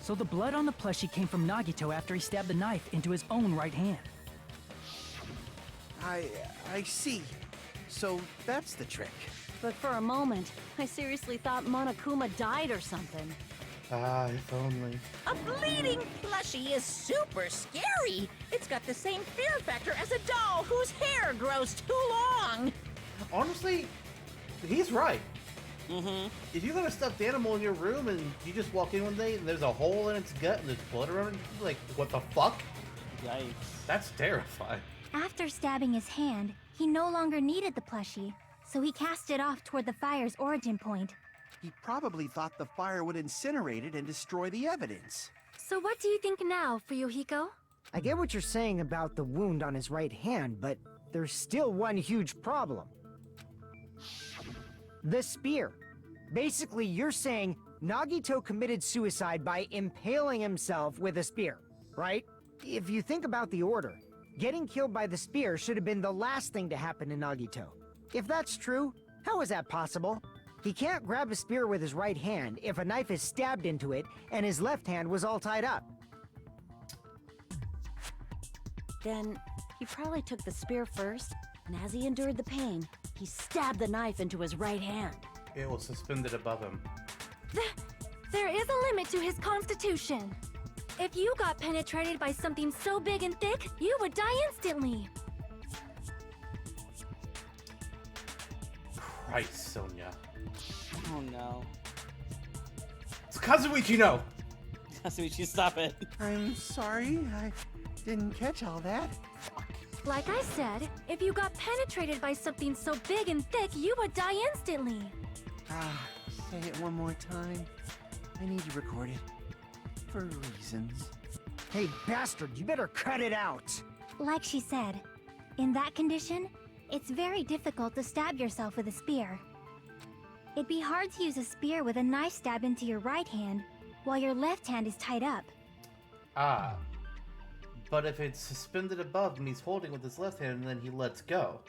So the blood on the plushie came from Nagito after he stabbed the knife into his own right hand. I see. So that's the trick. But for a moment, I seriously thought Monokuma died or something. Ah, if only. A bleeding plushie is super scary. It's got the same fear factor as a doll whose hair grows too long. Honestly, he's right. Mm-hmm. If you got a stuffed animal in your room and you just walk in one day and there's a hole in its gut and there's blood around it, you're like, what the fuck? Yikes. That's terrifying. After stabbing his hand, he no longer needed the plushie, so he cast it off toward the fire's origin point. He probably thought the fire would incinerate it and destroy the evidence. So what do you think now, Fuyuhiko? I get what you're saying about the wound on his right hand, but there's still one huge problem. The spear. Basically, you're saying Nagito committed suicide by impaling himself with a spear, right? If you think about the order, getting killed by the spear should have been the last thing to happen to Nagito. If that's true, how is that possible? He can't grab a spear with his right hand if a knife is stabbed into it and his left hand was all tied up. Then he probably took the spear first, and as he endured the pain, he stabbed the knife into his right hand. It was suspended above him. There is a limit to his constitution. If you got penetrated by something so big and thick, you would die instantly. Christ, Sonia. Oh no. It's Kazuichi, no! Kasuichi, stop it. I'm sorry, I didn't catch all that. Like I said, if you got penetrated by something so big and thick, you would die instantly. Say it one more time. I need to record it. For reasons. Hey, bastard, you better cut it out! Like she said, in that condition, it's very difficult to stab yourself with a spear. It'd be hard to use a spear with a knife stab into your right hand, while your left hand is tied up. Ah. But if it's suspended above and he's holding with his left hand and then he lets go,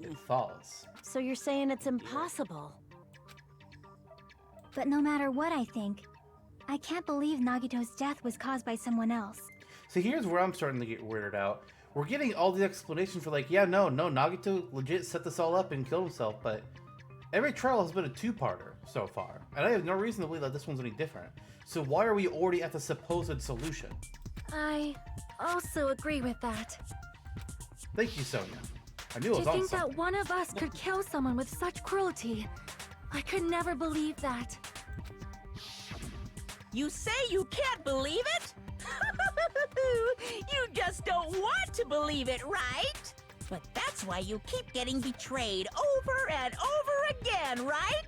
it falls. So you're saying it's impossible? But no matter what I think, I can't believe Nagito's death was caused by someone else. So here's where I'm starting to get weirded out. We're getting all the explanations for like, yeah, no, Nagito legit set this all up and killed himself, but every trial has been a two-parter so far, and I have no reason to believe that this one's any different. So why are we already at the supposed solution? I also agree with that. Thank you, Sonia. I knew it To was on think something. that one of us could kill someone with such cruelty, I could never believe that. You say you can't believe it? You just don't want to believe it, right? But that's why you keep getting betrayed over and over again, right?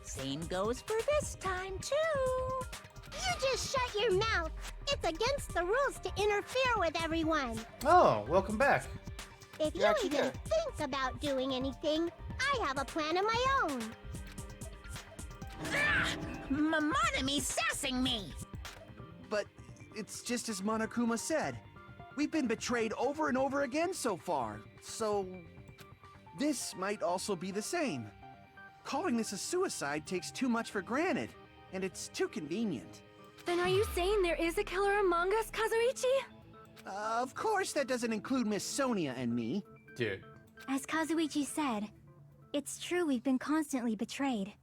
Same goes for this time, too. You just shut your mouth. It's against the rules to interfere with everyone. Oh, welcome back. If you even think about doing anything, I have a plan of my own. Monome's sassing me! But it's just as Monokuma said. We've been betrayed over and over again so far, so this might also be the same. Calling this a suicide takes too much for granted, and it's too convenient. Then are you saying there is a killer among us, Kazuichi? Of course that doesn't include Miss Sonia and me. Dude. As Kazuichi said, it's true we've been constantly betrayed.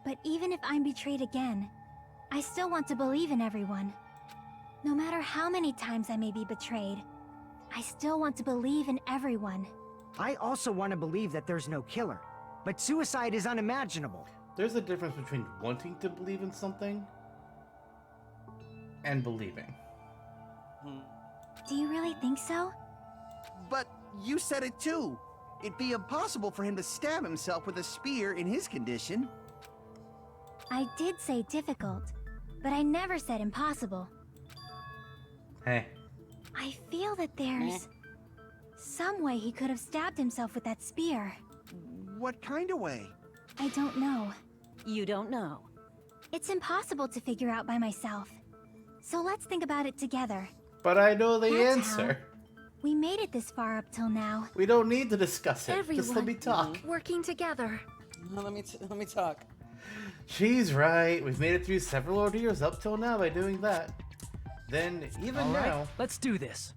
But even if I'm betrayed again, I still want to believe in everyone. No matter how many times I may be betrayed, I still want to believe in everyone. I also want to believe that there's no killer, but suicide is unimaginable. There's a difference between wanting to believe in something and believing. Do you really think so? But you said it too. It'd be impossible for him to stab himself with a spear in his condition. I did say difficult, but I never said impossible. Hey. I feel that there's some way he could have stabbed himself with that spear. What kind of way? I don't know. You don't know. It's impossible to figure out by myself. So let's think about it together. But I know the That's answer. We made it this far up till now. We don't need to discuss it. Everyone Just let me talk. working together. No, let me talk. She's right. We've made it through several ordeals up till now by doing that. Then, even All right, now... let's do this.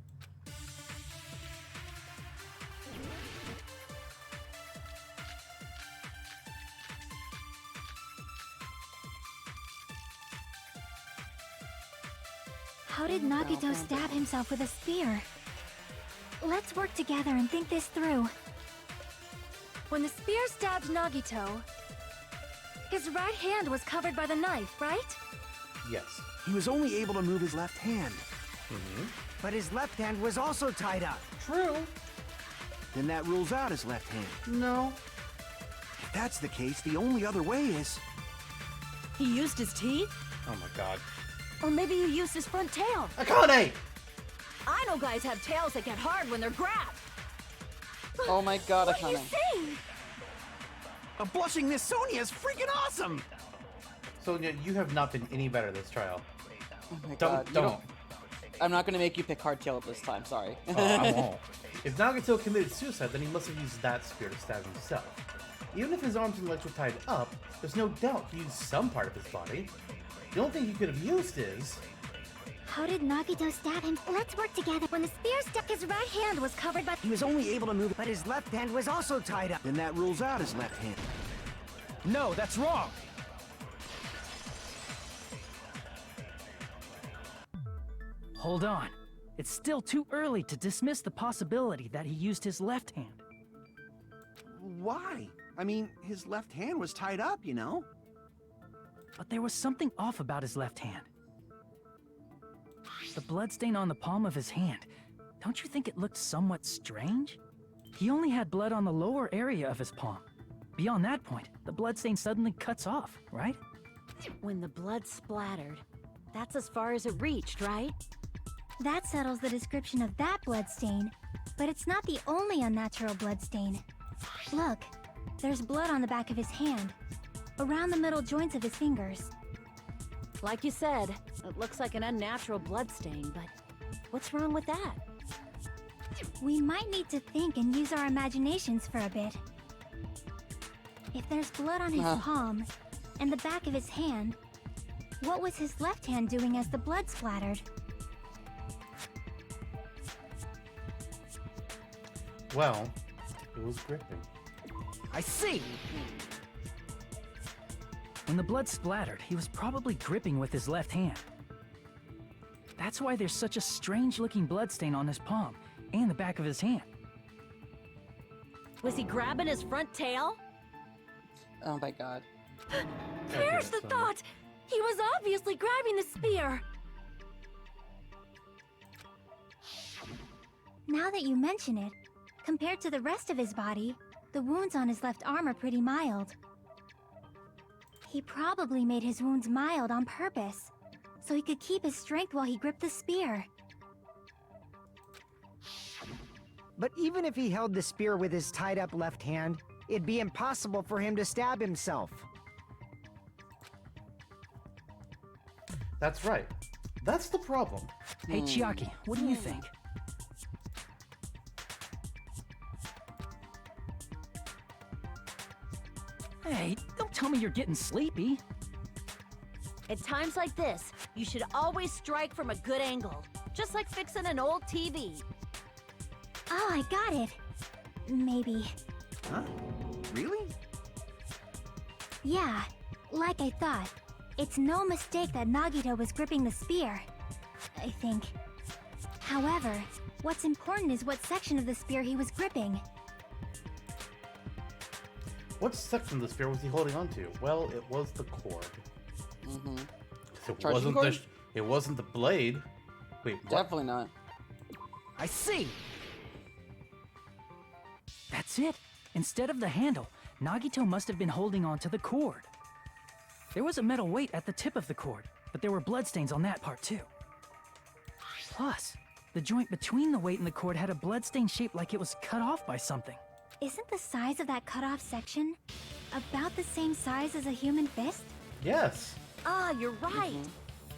How did Nagito stab himself with a spear? Let's work together and think this through. When the spear stabbed Nagito, his right hand was covered by the knife, right? Yes. He was only able to move his left hand. But his left hand was also tied up. True. Then that rules out his left hand. No. If that's the case, the only other way is... He used his teeth? Oh my god. Or maybe he used his front tail. Akane! I know guys have tails that get hard when they're grabbed. Oh my god, What are you Akane. saying? A blushing Miss Sonia is freaking awesome! Sonia, you have not been any better this trial. Oh my Don't. god. You don't- I'm not gonna make you pick hardtail this time, sorry. Oh, I won't. If Nagito committed suicide, then he must have used that spear to stab himself. Even if his arms and legs were tied up, there's no doubt he used some part of his body. The only thing he could have used is... How did Nagito stab him? Let's work together. When the spear stuck, his right hand was covered by... He was only able to move, but his left hand was also tied up. Then that rules out his left hand. No, that's wrong. Hold on. It's still too early to dismiss the possibility that he used his left hand. Why? I mean, his left hand was tied up, you know? But there was something off about his left hand. The bloodstain on the palm of his hand. Don't you think it looked somewhat strange? He only had blood on the lower area of his palm. Beyond that point, the bloodstain suddenly cuts off, right? When the blood splattered, that's as far as it reached, right? That settles the description of that bloodstain, but it's not the only unnatural bloodstain. Look, there's blood on the back of his hand, around the middle joints of his fingers. Like you said, it looks like an unnatural bloodstain, but what's wrong with that? We might need to think and use our imaginations for a bit. If there's blood on his palm and the back of his hand, what was his left hand doing as the blood splattered? Well, it was gripping. I see! When the blood splattered, he was probably gripping with his left hand. That's why there's such a strange-looking bloodstain on his palm and the back of his hand. Was he grabbing his front tail? Oh my god. Here's the thought! He was obviously grabbing the spear! Now that you mention it, compared to the rest of his body, the wounds on his left arm are pretty mild. He probably made his wounds mild on purpose. so he could keep his strength while he gripped the spear. But even if he held the spear with his tied-up left hand, it'd be impossible for him to stab himself. That's right. That's the problem. Hey, Chiaki, what do you think? Hey, don't tell me you're getting sleepy. At times like this, you should always strike from a good angle, just like fixing an old TV. Oh, I got it. Maybe. Huh? Really? Yeah, like I thought. It's no mistake that Nagito was gripping the spear, I think. However, what's important is what section of the spear he was gripping. What section of the spear was he holding onto? Well, it was the cord. Mm-hmm. It wasn't the blade. Wait, what? Definitely not. I see! That's it. Instead of the handle, Nagito must have been holding on to the cord. There was a metal weight at the tip of the cord, but there were bloodstains on that part too. Plus, the joint between the weight and the cord had a bloodstain shaped like it was cut off by something. Isn't the size of that cut-off section about the same size as a human fist? Yes. Ah, you're right.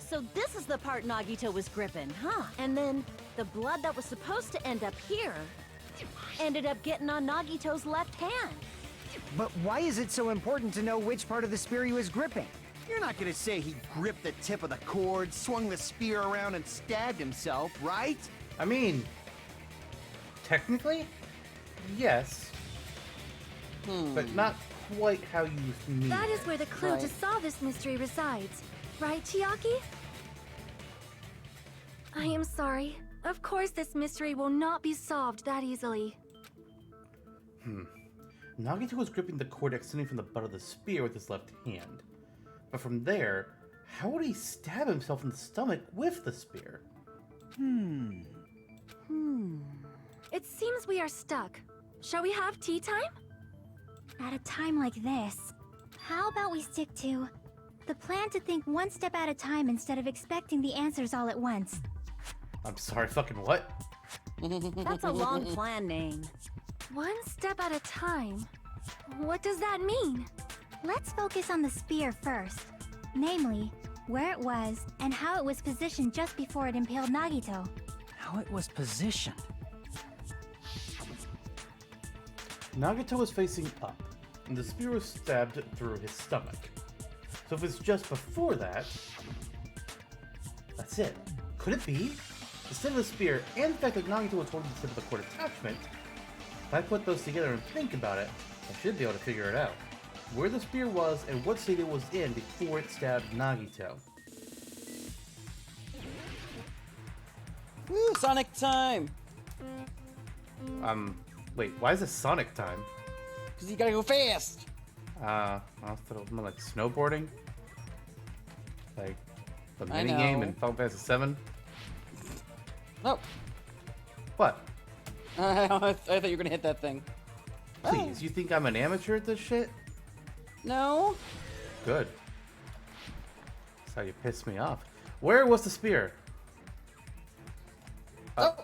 So this is the part Nagito was gripping, huh? And then the blood that was supposed to end up here ended up getting on Nagito's left hand. But why is it so important to know which part of the spear he was gripping? You're not gonna say he gripped the tip of the cord, swung the spear around, and stabbed himself, right? I mean, technically, yes. But not quite how you mean. That is where the clue Right. to solve this mystery resides. Right, Chiaki? I am sorry. Of course this mystery will not be solved that easily. Nagito was gripping the cord extending from the butt of the spear with his left hand. But from there, how would he stab himself in the stomach with the spear? It seems we are stuck. Shall we have tea time? At a time like this, how about we stick to the plan to think one step at a time instead of expecting the answers all at once? I'm sorry, fucking what? That's a long plan name. One step at a time. What does that mean? Let's focus on the spear first. Namely, where it was and how it was positioned just before it impaled Nagito. How it was positioned. Nagito was facing up, and the spear was stabbed through his stomach. So if it's just before that, that's it. Could it be? Instead of the spear, and the fact that Nagito was holding the tip of the cord attachment, if I put those together and think about it, I should be able to figure it out. Where the spear was and what state it was in before it stabbed Nagito. Woo, Sonic time! Wait, why is it Sonic time? Because you gotta go fast! I thought it was more like snowboarding. Like the I mini game know. in Final Fantasy VII. Oh, What? I thought you were gonna hit that thing. Please, you think I'm an amateur at this shit? No? Good. That's how you piss me off. Where was the spear? Oh!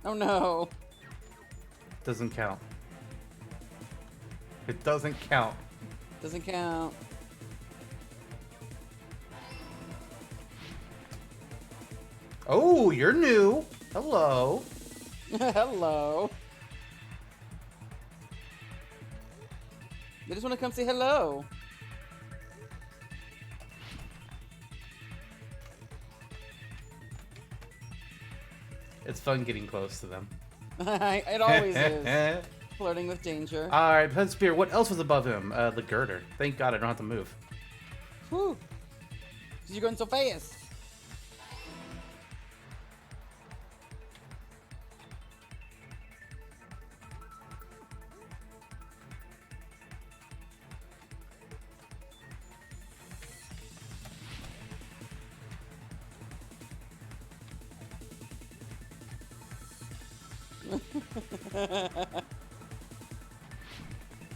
Oh no. Doesn't count. It doesn't count. Doesn't count. Oh, you're new. Hello. Hello. They just want to come say hello. It's fun getting close to them. It always is. Flirting with danger. Alright, Head Spear, what else was above him? The girder. Thank God I don't have to move. Whew. 'Cause you're going so fast.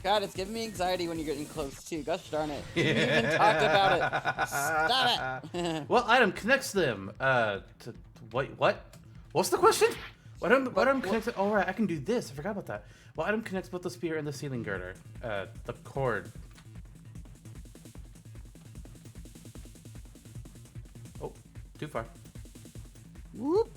God, it's giving me anxiety when you're getting close too. Gosh darn it. You even talked about it. Stop it. What item connects them? Wait, what? What's the question? What item connects? Oh right, I can do this. I forgot about that. What item connects both the spear and the ceiling girder? The cord. Oh, too far. Whoop.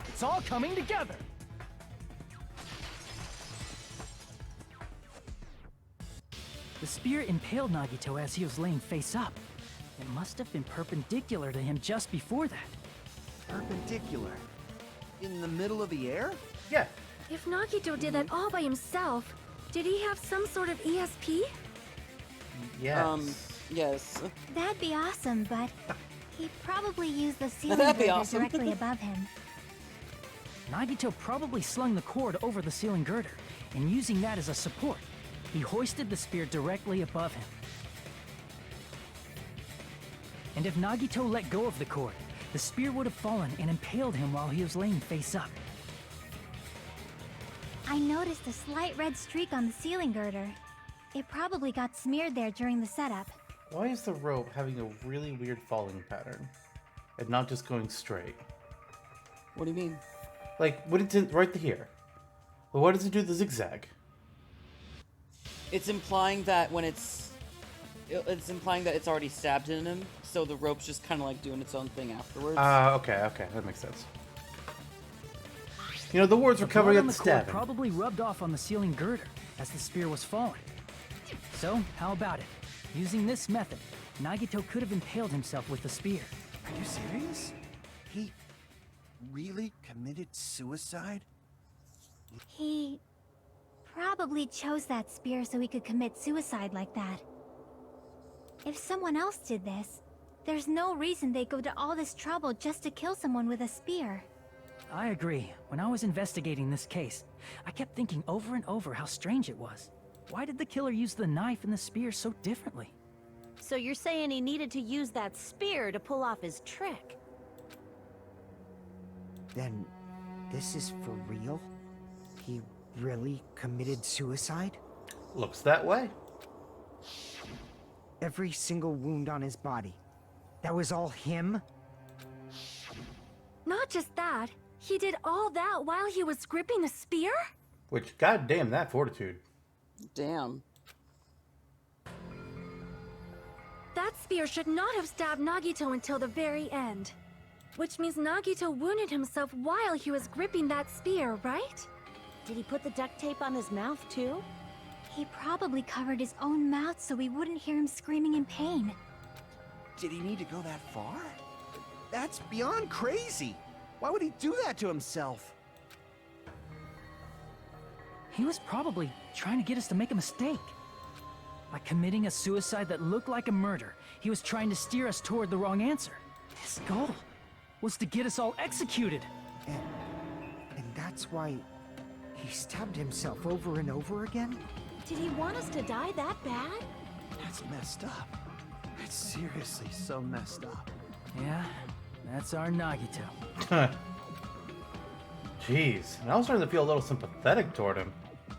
It's all coming together. The spear impaled Nagito as he was laying face up. It must have been perpendicular to him just before that. Perpendicular? In the middle of the air? Yeah. If Nagito did that all by himself, did he have some sort of ESP? Yes. Yes. That'd be awesome, but he probably used the ceiling That'd be girder awesome. directly above him. Nagito probably slung the cord over the ceiling girder, and using that as a support, he hoisted the spear directly above him. And if Nagito let go of the cord, the spear would have fallen and impaled him while he was laying face up. I noticed a slight red streak on the ceiling girder. It probably got smeared there during the setup. Why is the rope having a really weird falling pattern and not just going straight? What do you mean? Like, what it's in right here. Well, why does it do the zigzag? It's implying that when it's implying that it's already stabbed in him, so the rope's just kind of like doing its own thing afterwards. Okay, that makes sense. You know, the ward's recovering at the stabbing. Probably rubbed off on the ceiling girder as the spear was falling. So, how about it? Using this method, Nagito could have impaled himself with the spear. Are you serious? He really committed suicide? He probably chose that spear so he could commit suicide like that. If someone else did this, there's no reason they'd go to all this trouble just to kill someone with a spear. I agree. When I was investigating this case, I kept thinking over and over how strange it was. Why did the killer use the knife and the spear so differently? So you're saying he needed to use that spear to pull off his trick? Then, this is for real? He really committed suicide? Looks that way. Every single wound on his body. That was all him? Not just that, he did all that while he was gripping a spear? Which, goddamn, that fortitude. Damn. That spear should not have stabbed Nagito until the very end. Which means Nagito wounded himself while he was gripping that spear, right? Did he put the duct tape on his mouth too? He probably covered his own mouth so we wouldn't hear him screaming in pain. Did he need to go that far? That's beyond crazy. Why would he do that to himself? He was probably trying to get us to make a mistake. By committing a suicide that looked like a murder, he was trying to steer us toward the wrong answer. His goal was to get us all executed. And that's why he stabbed himself over and over again? Did he want us to die that bad? That's messed up. That's seriously so messed up. Yeah, that's our Nagito. Jeez, and I was starting to feel a little sympathetic toward him.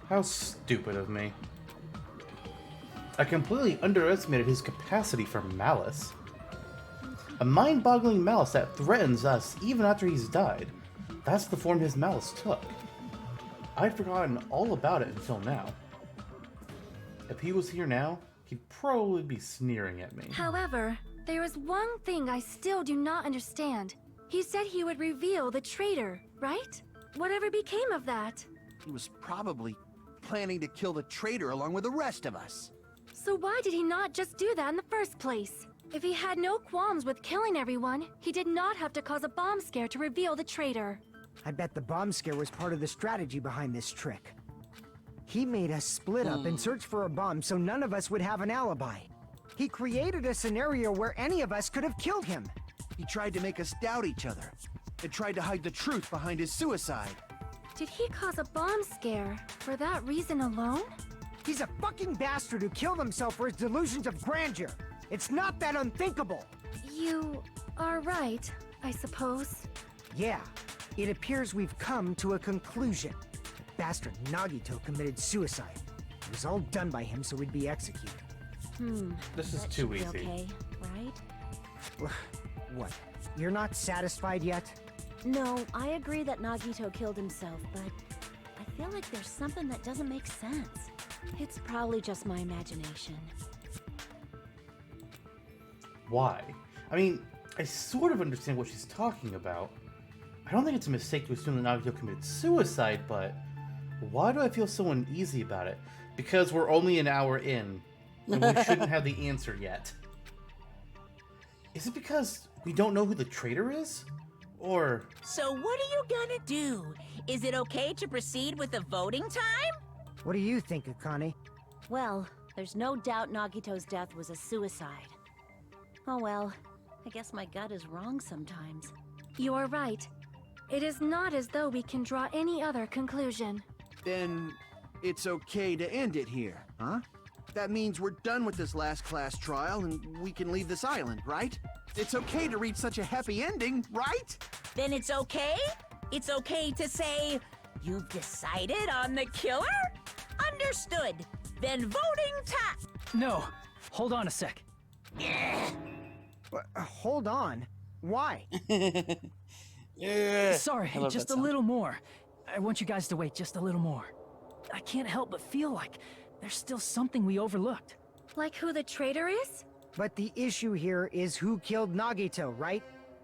How stupid of me. I completely underestimated his capacity for malice. A mind-boggling malice that threatens us even after he's died. That's the form his malice took. I'd forgotten all about it until now. If he was here now, he'd probably be sneering at me. However, there is one thing I still do not understand. He said he would reveal the traitor, right? Whatever became of that? He was probably planning to kill the traitor along with the rest of us. So why did he not just do that in the first place? If he had no qualms with killing everyone, he did not have to cause a bomb scare to reveal the traitor. I bet the bomb scare was part of the strategy behind this trick. He made us split up and search for a bomb so none of us would have an alibi. He created a scenario where any of us could have killed him. He tried to make us doubt each other and tried to hide the truth behind his suicide. Did he cause a bomb scare for that reason alone? He's a fucking bastard who killed himself for his delusions of grandeur. It's not that unthinkable. You are right, I suppose. Yeah, it appears we've come to a conclusion. Bastard Nagito committed suicide. It was all done by him so we'd be executed. This is That too should be easy. Okay, right? What? You're not satisfied yet? No, I agree that Nagito killed himself, but I feel like there's something that doesn't make sense. It's probably just my imagination. Why? I mean, I sort of understand what she's talking about. I don't think it's a mistake to assume that Nagito committed suicide, but why do I feel so uneasy about it? Because we're only an hour in, and we shouldn't have the answer yet. Is it because we don't know who the traitor is? Or... So what are you gonna do? Is it okay to proceed with the voting time? What do you think, Akane? Well, there's no doubt Nagito's death was a suicide. Oh well, I guess my gut is wrong sometimes. You are right. It is not as though we can draw any other conclusion. Then it's okay to end it here, huh? That means we're done with this last class trial and we can leave this island, right? It's okay to reach such a happy ending, right? Then it's okay? It's okay to say, you've decided on the killer? Understood. Then voting time. No, hold on a sec. Hold on. Why? Sorry, I love just that a sound. little more. I want you guys to wait just a little more. I can't help but feel like there's still something we overlooked. Like who the traitor is? But the issue here is who killed Nagito, right?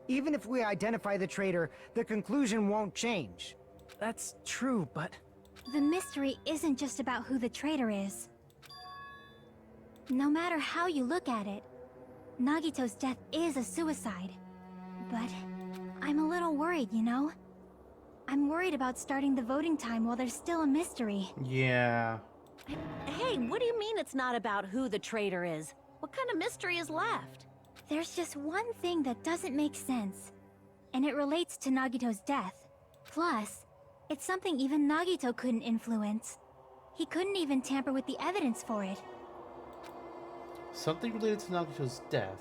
Even if we identify the traitor, the conclusion won't change. That's true, but The mystery isn't just about who the traitor is. No matter how you look at it, Nagito's death is a suicide. But I'm a little worried, you know? I'm worried about starting the voting time while there's still a mystery. Yeah. Hey, what do you mean it's not about who the traitor is? What kind of mystery is left? There's just one thing that doesn't make sense, and it relates to Nagito's death. Plus, it's something even Nagito couldn't influence. He couldn't even tamper with the evidence for it. Something related to Nagito's death.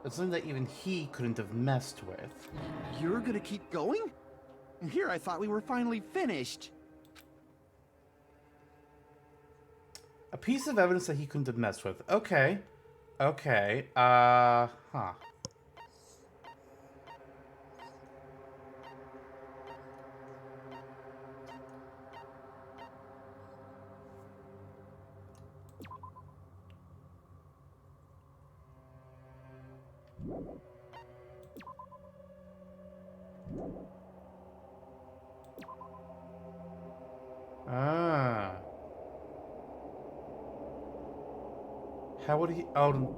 That's something that even he couldn't have messed with. You're gonna keep going? Here I thought we were finally finished. A piece of evidence that he couldn't have messed with. Okay. Okay. Huh. Ah. How would he... Oh...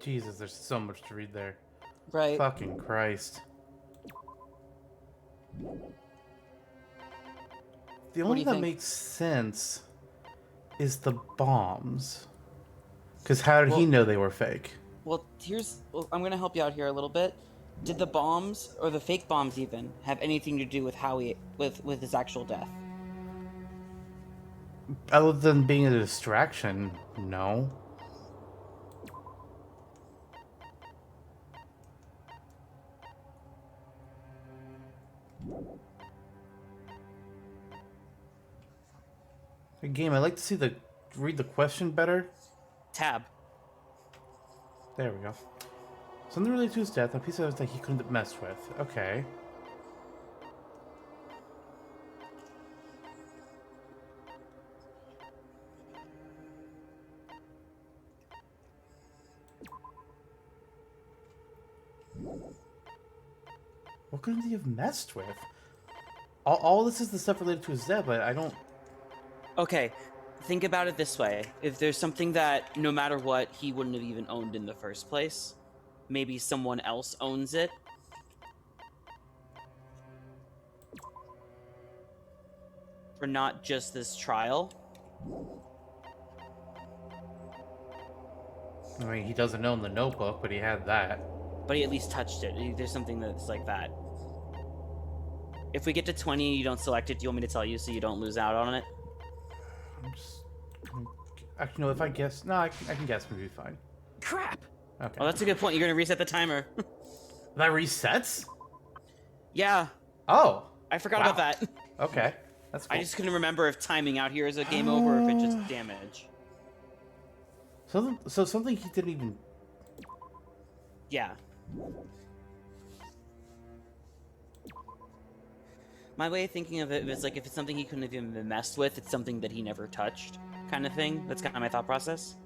Jesus, there's so much to read there. Right. Fucking Christ. The only you thing that think? makes sense is the bombs. Because how did he Well- know they were fake? Well, I'm gonna help you out here a little bit. Did the bombs, or the fake bombs even, have anything to do with with his actual death? Other than being a distraction, no. Good game. I'd like to see read the question better. Tab. There we go. Something related to his death, a piece of evidence that he couldn't have messed with. Okay. What couldn't he have messed with? All this is the stuff related to his death, but I don't... Okay, think about it this way. If there's something that, no matter what, he wouldn't have even owned in the first place, maybe someone else owns it. For not just this trial. I mean, he doesn't own the notebook, but he had that. but he at least touched it. There's something that's like that. If we get to 20 and you don't select it, do you want me to tell you so you don't lose out on it? I'm just... Actually, no, if I guess... No, I can guess. Maybe fine. Crap! Okay. Oh, that's a good point. You're going to reset the timer. That resets? Yeah. Oh. I forgot about that. Okay. That's cool. I just couldn't remember if timing out here is a game over or if it's just damage. So something he didn't even... Yeah. My way of thinking of it is like if it's something he couldn't have even been messed with, it's something that he never touched, kind of thing. That's kind of my thought process.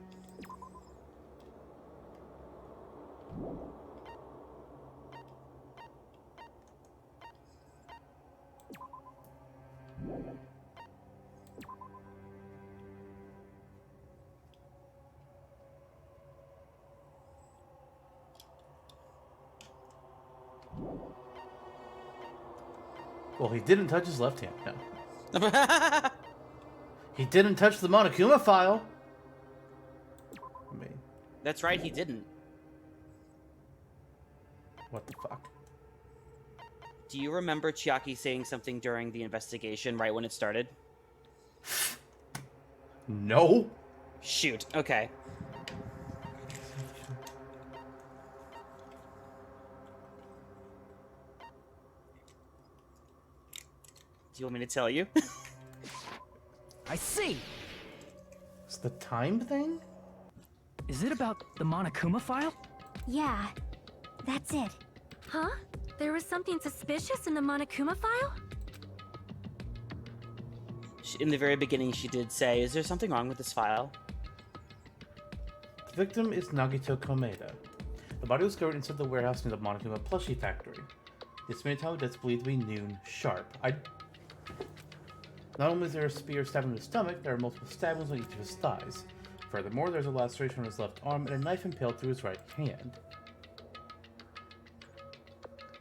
Well, he didn't touch his left hand, no. He didn't touch the Monokuma file. I mean... That's right, he didn't. What the fuck? Do you remember Chiaki saying something during the investigation right when it started? No. Shoot, okay. Do you want me to tell you? I see! It's the time thing? Is it about the Monokuma file? Yeah, that's it. Huh? There was something suspicious in the Monokuma file? In the very beginning, she did say, is there something wrong with this file? The victim is Nagito Komeda. The body was discovered inside the warehouse near the Monokuma plushie factory. The estimated time of death is believed to be noon sharp. Not only is there a spear stabbed in his stomach, there are multiple stab wounds on each of his thighs. Furthermore, there's a laceration on his left arm and a knife impaled through his right hand.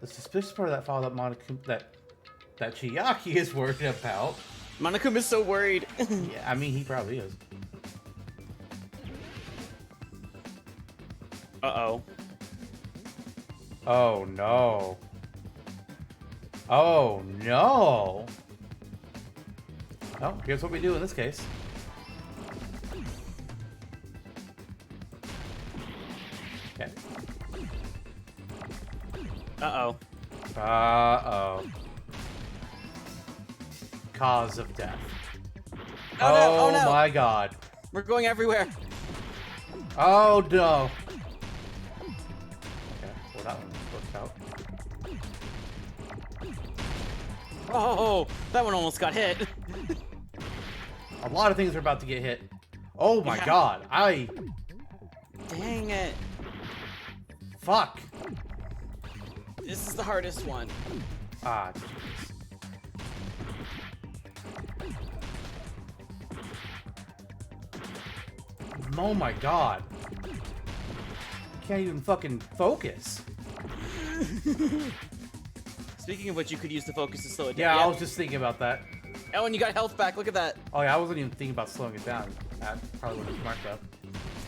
The suspicious part of that file that Monokuma, that Chiaki is worried about. Monokuma's so worried. Yeah, I mean, he probably is. Uh-oh. Oh, no. Oh, no. Well, here's what we do in this case. Okay. Uh-oh. Uh-oh. Cause of death. Oh, no, oh no! My god. We're going everywhere. Oh no. Okay, well that one worked out. Oh, that one almost got hit. A lot of things are about to get hit. Oh my god, Dang it. Fuck. This is the hardest one. Ah, jeez. Oh my god. Can't even fucking focus. Speaking of which, you could use the focus to slow it Yeah, down. I was just thinking about that. Oh, and you got health back. Look at that. Oh yeah, I wasn't even thinking about slowing it down. That probably would have smart though.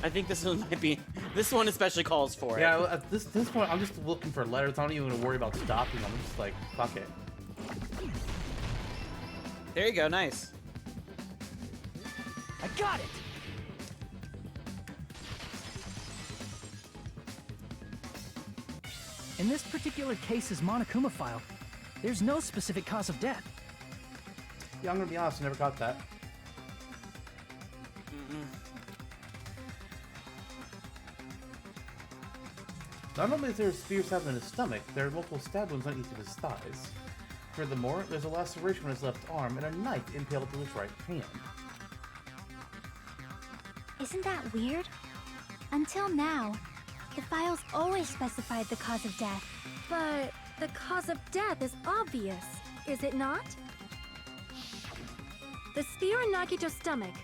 I think this one might be... This one especially calls for it. Yeah, at this point, I'm just looking for letters. I'm not even gonna worry about stopping. I'm just like, fuck it. There you go. Nice. I got it! In this particular case's Monokuma file, there's no specific cause of death. Yeah, I'm gonna be honest, I never got that. Not only is there a spear stabbed in his stomach, there are multiple stab wounds on each of his thighs. Furthermore, there's a laceration on his left arm and a knife impaled through his right hand. Isn't that weird? Until now, the files always specified the cause of death. But the cause of death is obvious, is it not? The spear in Nagito's stomach.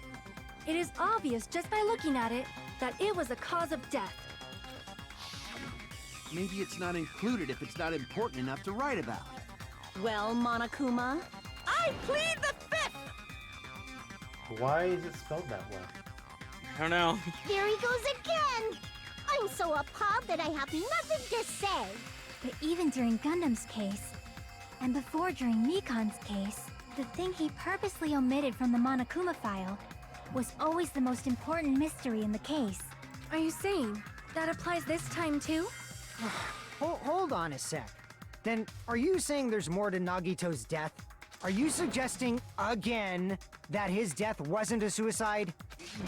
It is obvious just by looking at it that it was a cause of death. Maybe it's not included if it's not important enough to write about. Well, Monokuma, I plead the fifth! Why is it spelled that way? I don't know. There he goes again! I'm so appalled that I have nothing to say. But even during Gundam's case, and before during Mikan's case, the thing he purposely omitted from the Monokuma file was always the most important mystery in the case. Are you saying that applies this time too? Hold on a sec. Then, are you saying there's more to Nagito's death? Are you suggesting, again, that his death wasn't a suicide?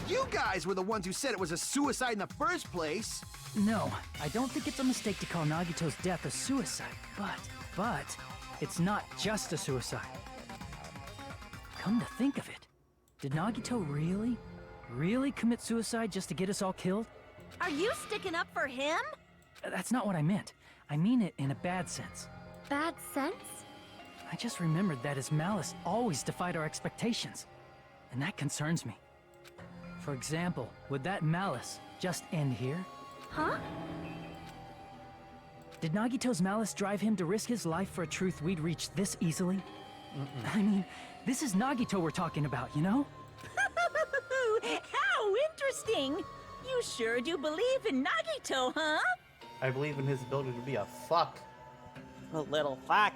You guys were the ones who said it was a suicide in the first place. No, I don't think it's a mistake to call Nagito's death a suicide, but it's not just a suicide. Come to think of it, did Nagito really commit suicide just to get us all killed? Are you sticking up for him? That's not what I meant. I mean it in a bad sense. Bad sense? I just remembered that his malice always defied our expectations, and that concerns me. For example, would that malice just end here? Huh? Did Nagito's malice drive him to risk his life for a truth we'd reach this easily? I mean, this is Nagito we're talking about, you know? How interesting! You sure do believe in Nagito, huh? I believe in his ability to be a fuck. A little fuck.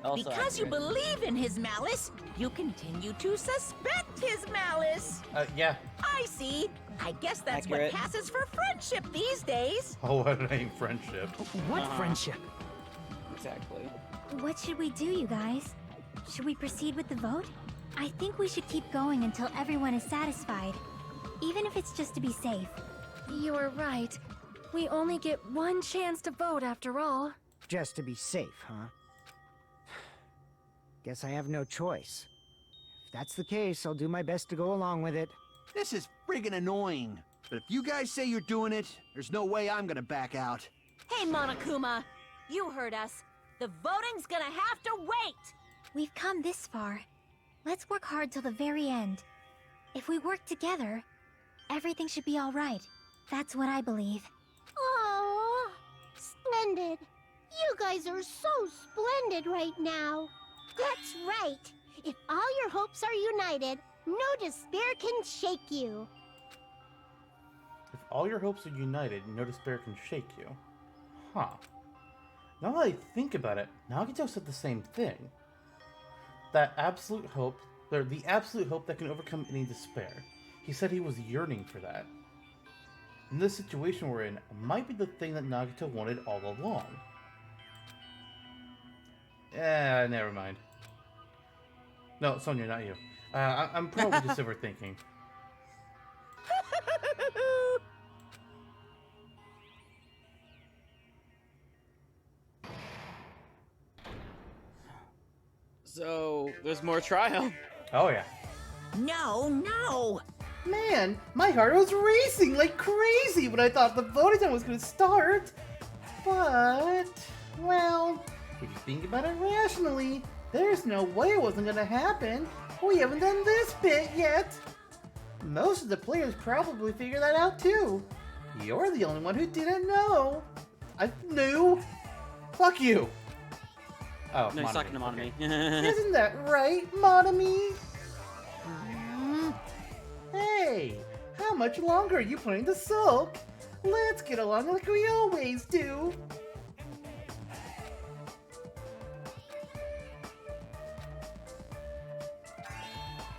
Also Because you accurate. believe in his malice, you continue to suspect his malice. Yeah. I see. I guess that's Accurate. what passes for friendship these days. Oh, what a name, friendship. What friendship? Exactly. What should we do, you guys? Should we proceed with the vote? I think we should keep going until everyone is satisfied, even if it's just to be safe. You are right. We only get one chance to vote after all. Just to be safe, huh? Guess I have no choice. If that's the case, I'll do my best to go along with it. This is friggin' annoying. But if you guys say you're doing it, there's no way I'm gonna back out. Hey, Monokuma, you heard us. The voting's gonna have to wait. We've come this far. Let's work hard till the very end. If we work together, everything should be all right. That's what I believe. Aww, splendid. You guys are so splendid right now. That's right. If all your hopes are united, no despair can shake you. If all your hopes are united, no despair can shake you. Huh. Now that I think about it, Nagito said the same thing. That absolute hope, or the absolute hope that can overcome any despair. He said he was yearning for that. And this situation we're in might be the thing that Nagito wanted all along. Never mind. No, Sonia, not you. I'm probably just overthinking. So, there's more trial. Oh, yeah. No! Man, my heart was racing like crazy when I thought the voting time was going to start. But, well, if you think about it rationally, there's no way it wasn't going to happen. We haven't done this bit yet. Most of the players probably figured that out too. You're the only one who didn't know. I knew. Fuck you. Oh, No, he's talking to Monami. Okay. Isn't that right, Monami? Hey, how much longer are you planning to sulk? Let's get along like we always do.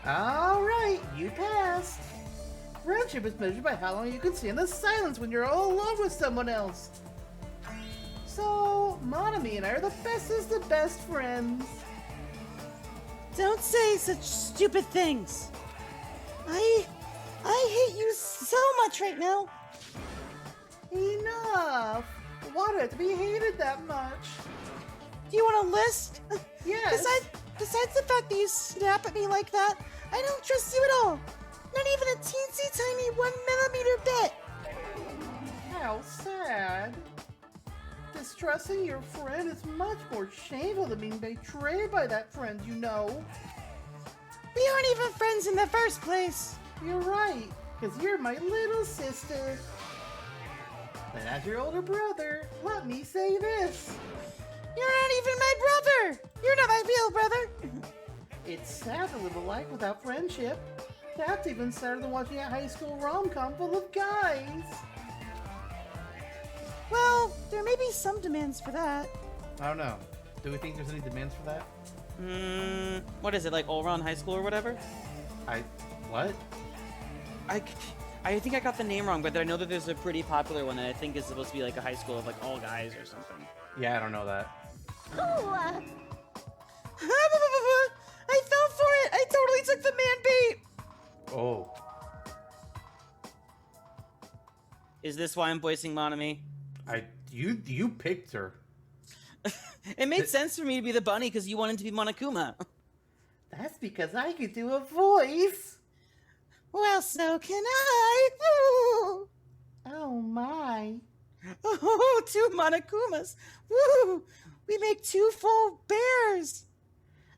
Alright, you passed. Friendship is measured by how long you can stand the silence when you're all alone with someone else. So, Monami and I are the bestest of best friends. Don't say such stupid things. I hate you so much right now. Enough! Why do I have to be hated that much? Do you want a list? Yes. Besides the fact that you snap at me like that, I don't trust you at all. Not even a teensy tiny 1mm bit. How sad. Distrusting your friend is much more shameful than being betrayed by that friend, you know. We aren't even friends in the first place. You're right, because you're my little sister. And as your older brother, let me say this. You're not even my brother. You're not my real brother. It's sad to live a life without friendship. That's even sadder than watching a high school rom-com full of guys. Well, there may be some demands for that. I don't know. Do we think there's any demands for that? What is it, like Olron High School or whatever? What? I think I got the name wrong, but I know that there's a pretty popular one that I think is supposed to be like a high school of like all guys or something. Yeah, I don't know that. Oh, I fell for it! I totally took the man bait! Oh. Is this why I'm voicing Monami? You picked her. It made sense for me to be the bunny because you wanted to be Monokuma. That's because I could do a voice. Well, so can I. Oh my. Oh, 2 Monokumas. Woo! We make 2 full bears.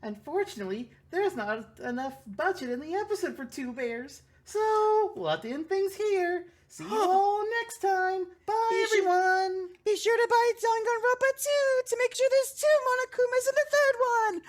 Unfortunately, there's not enough budget in the episode for 2 bears. So, we'll have to end things here. See you all next time. Bye, everyone. Be sure to buy Danganronpa 2 to make sure there's 2 Monokumas in the 3rd one.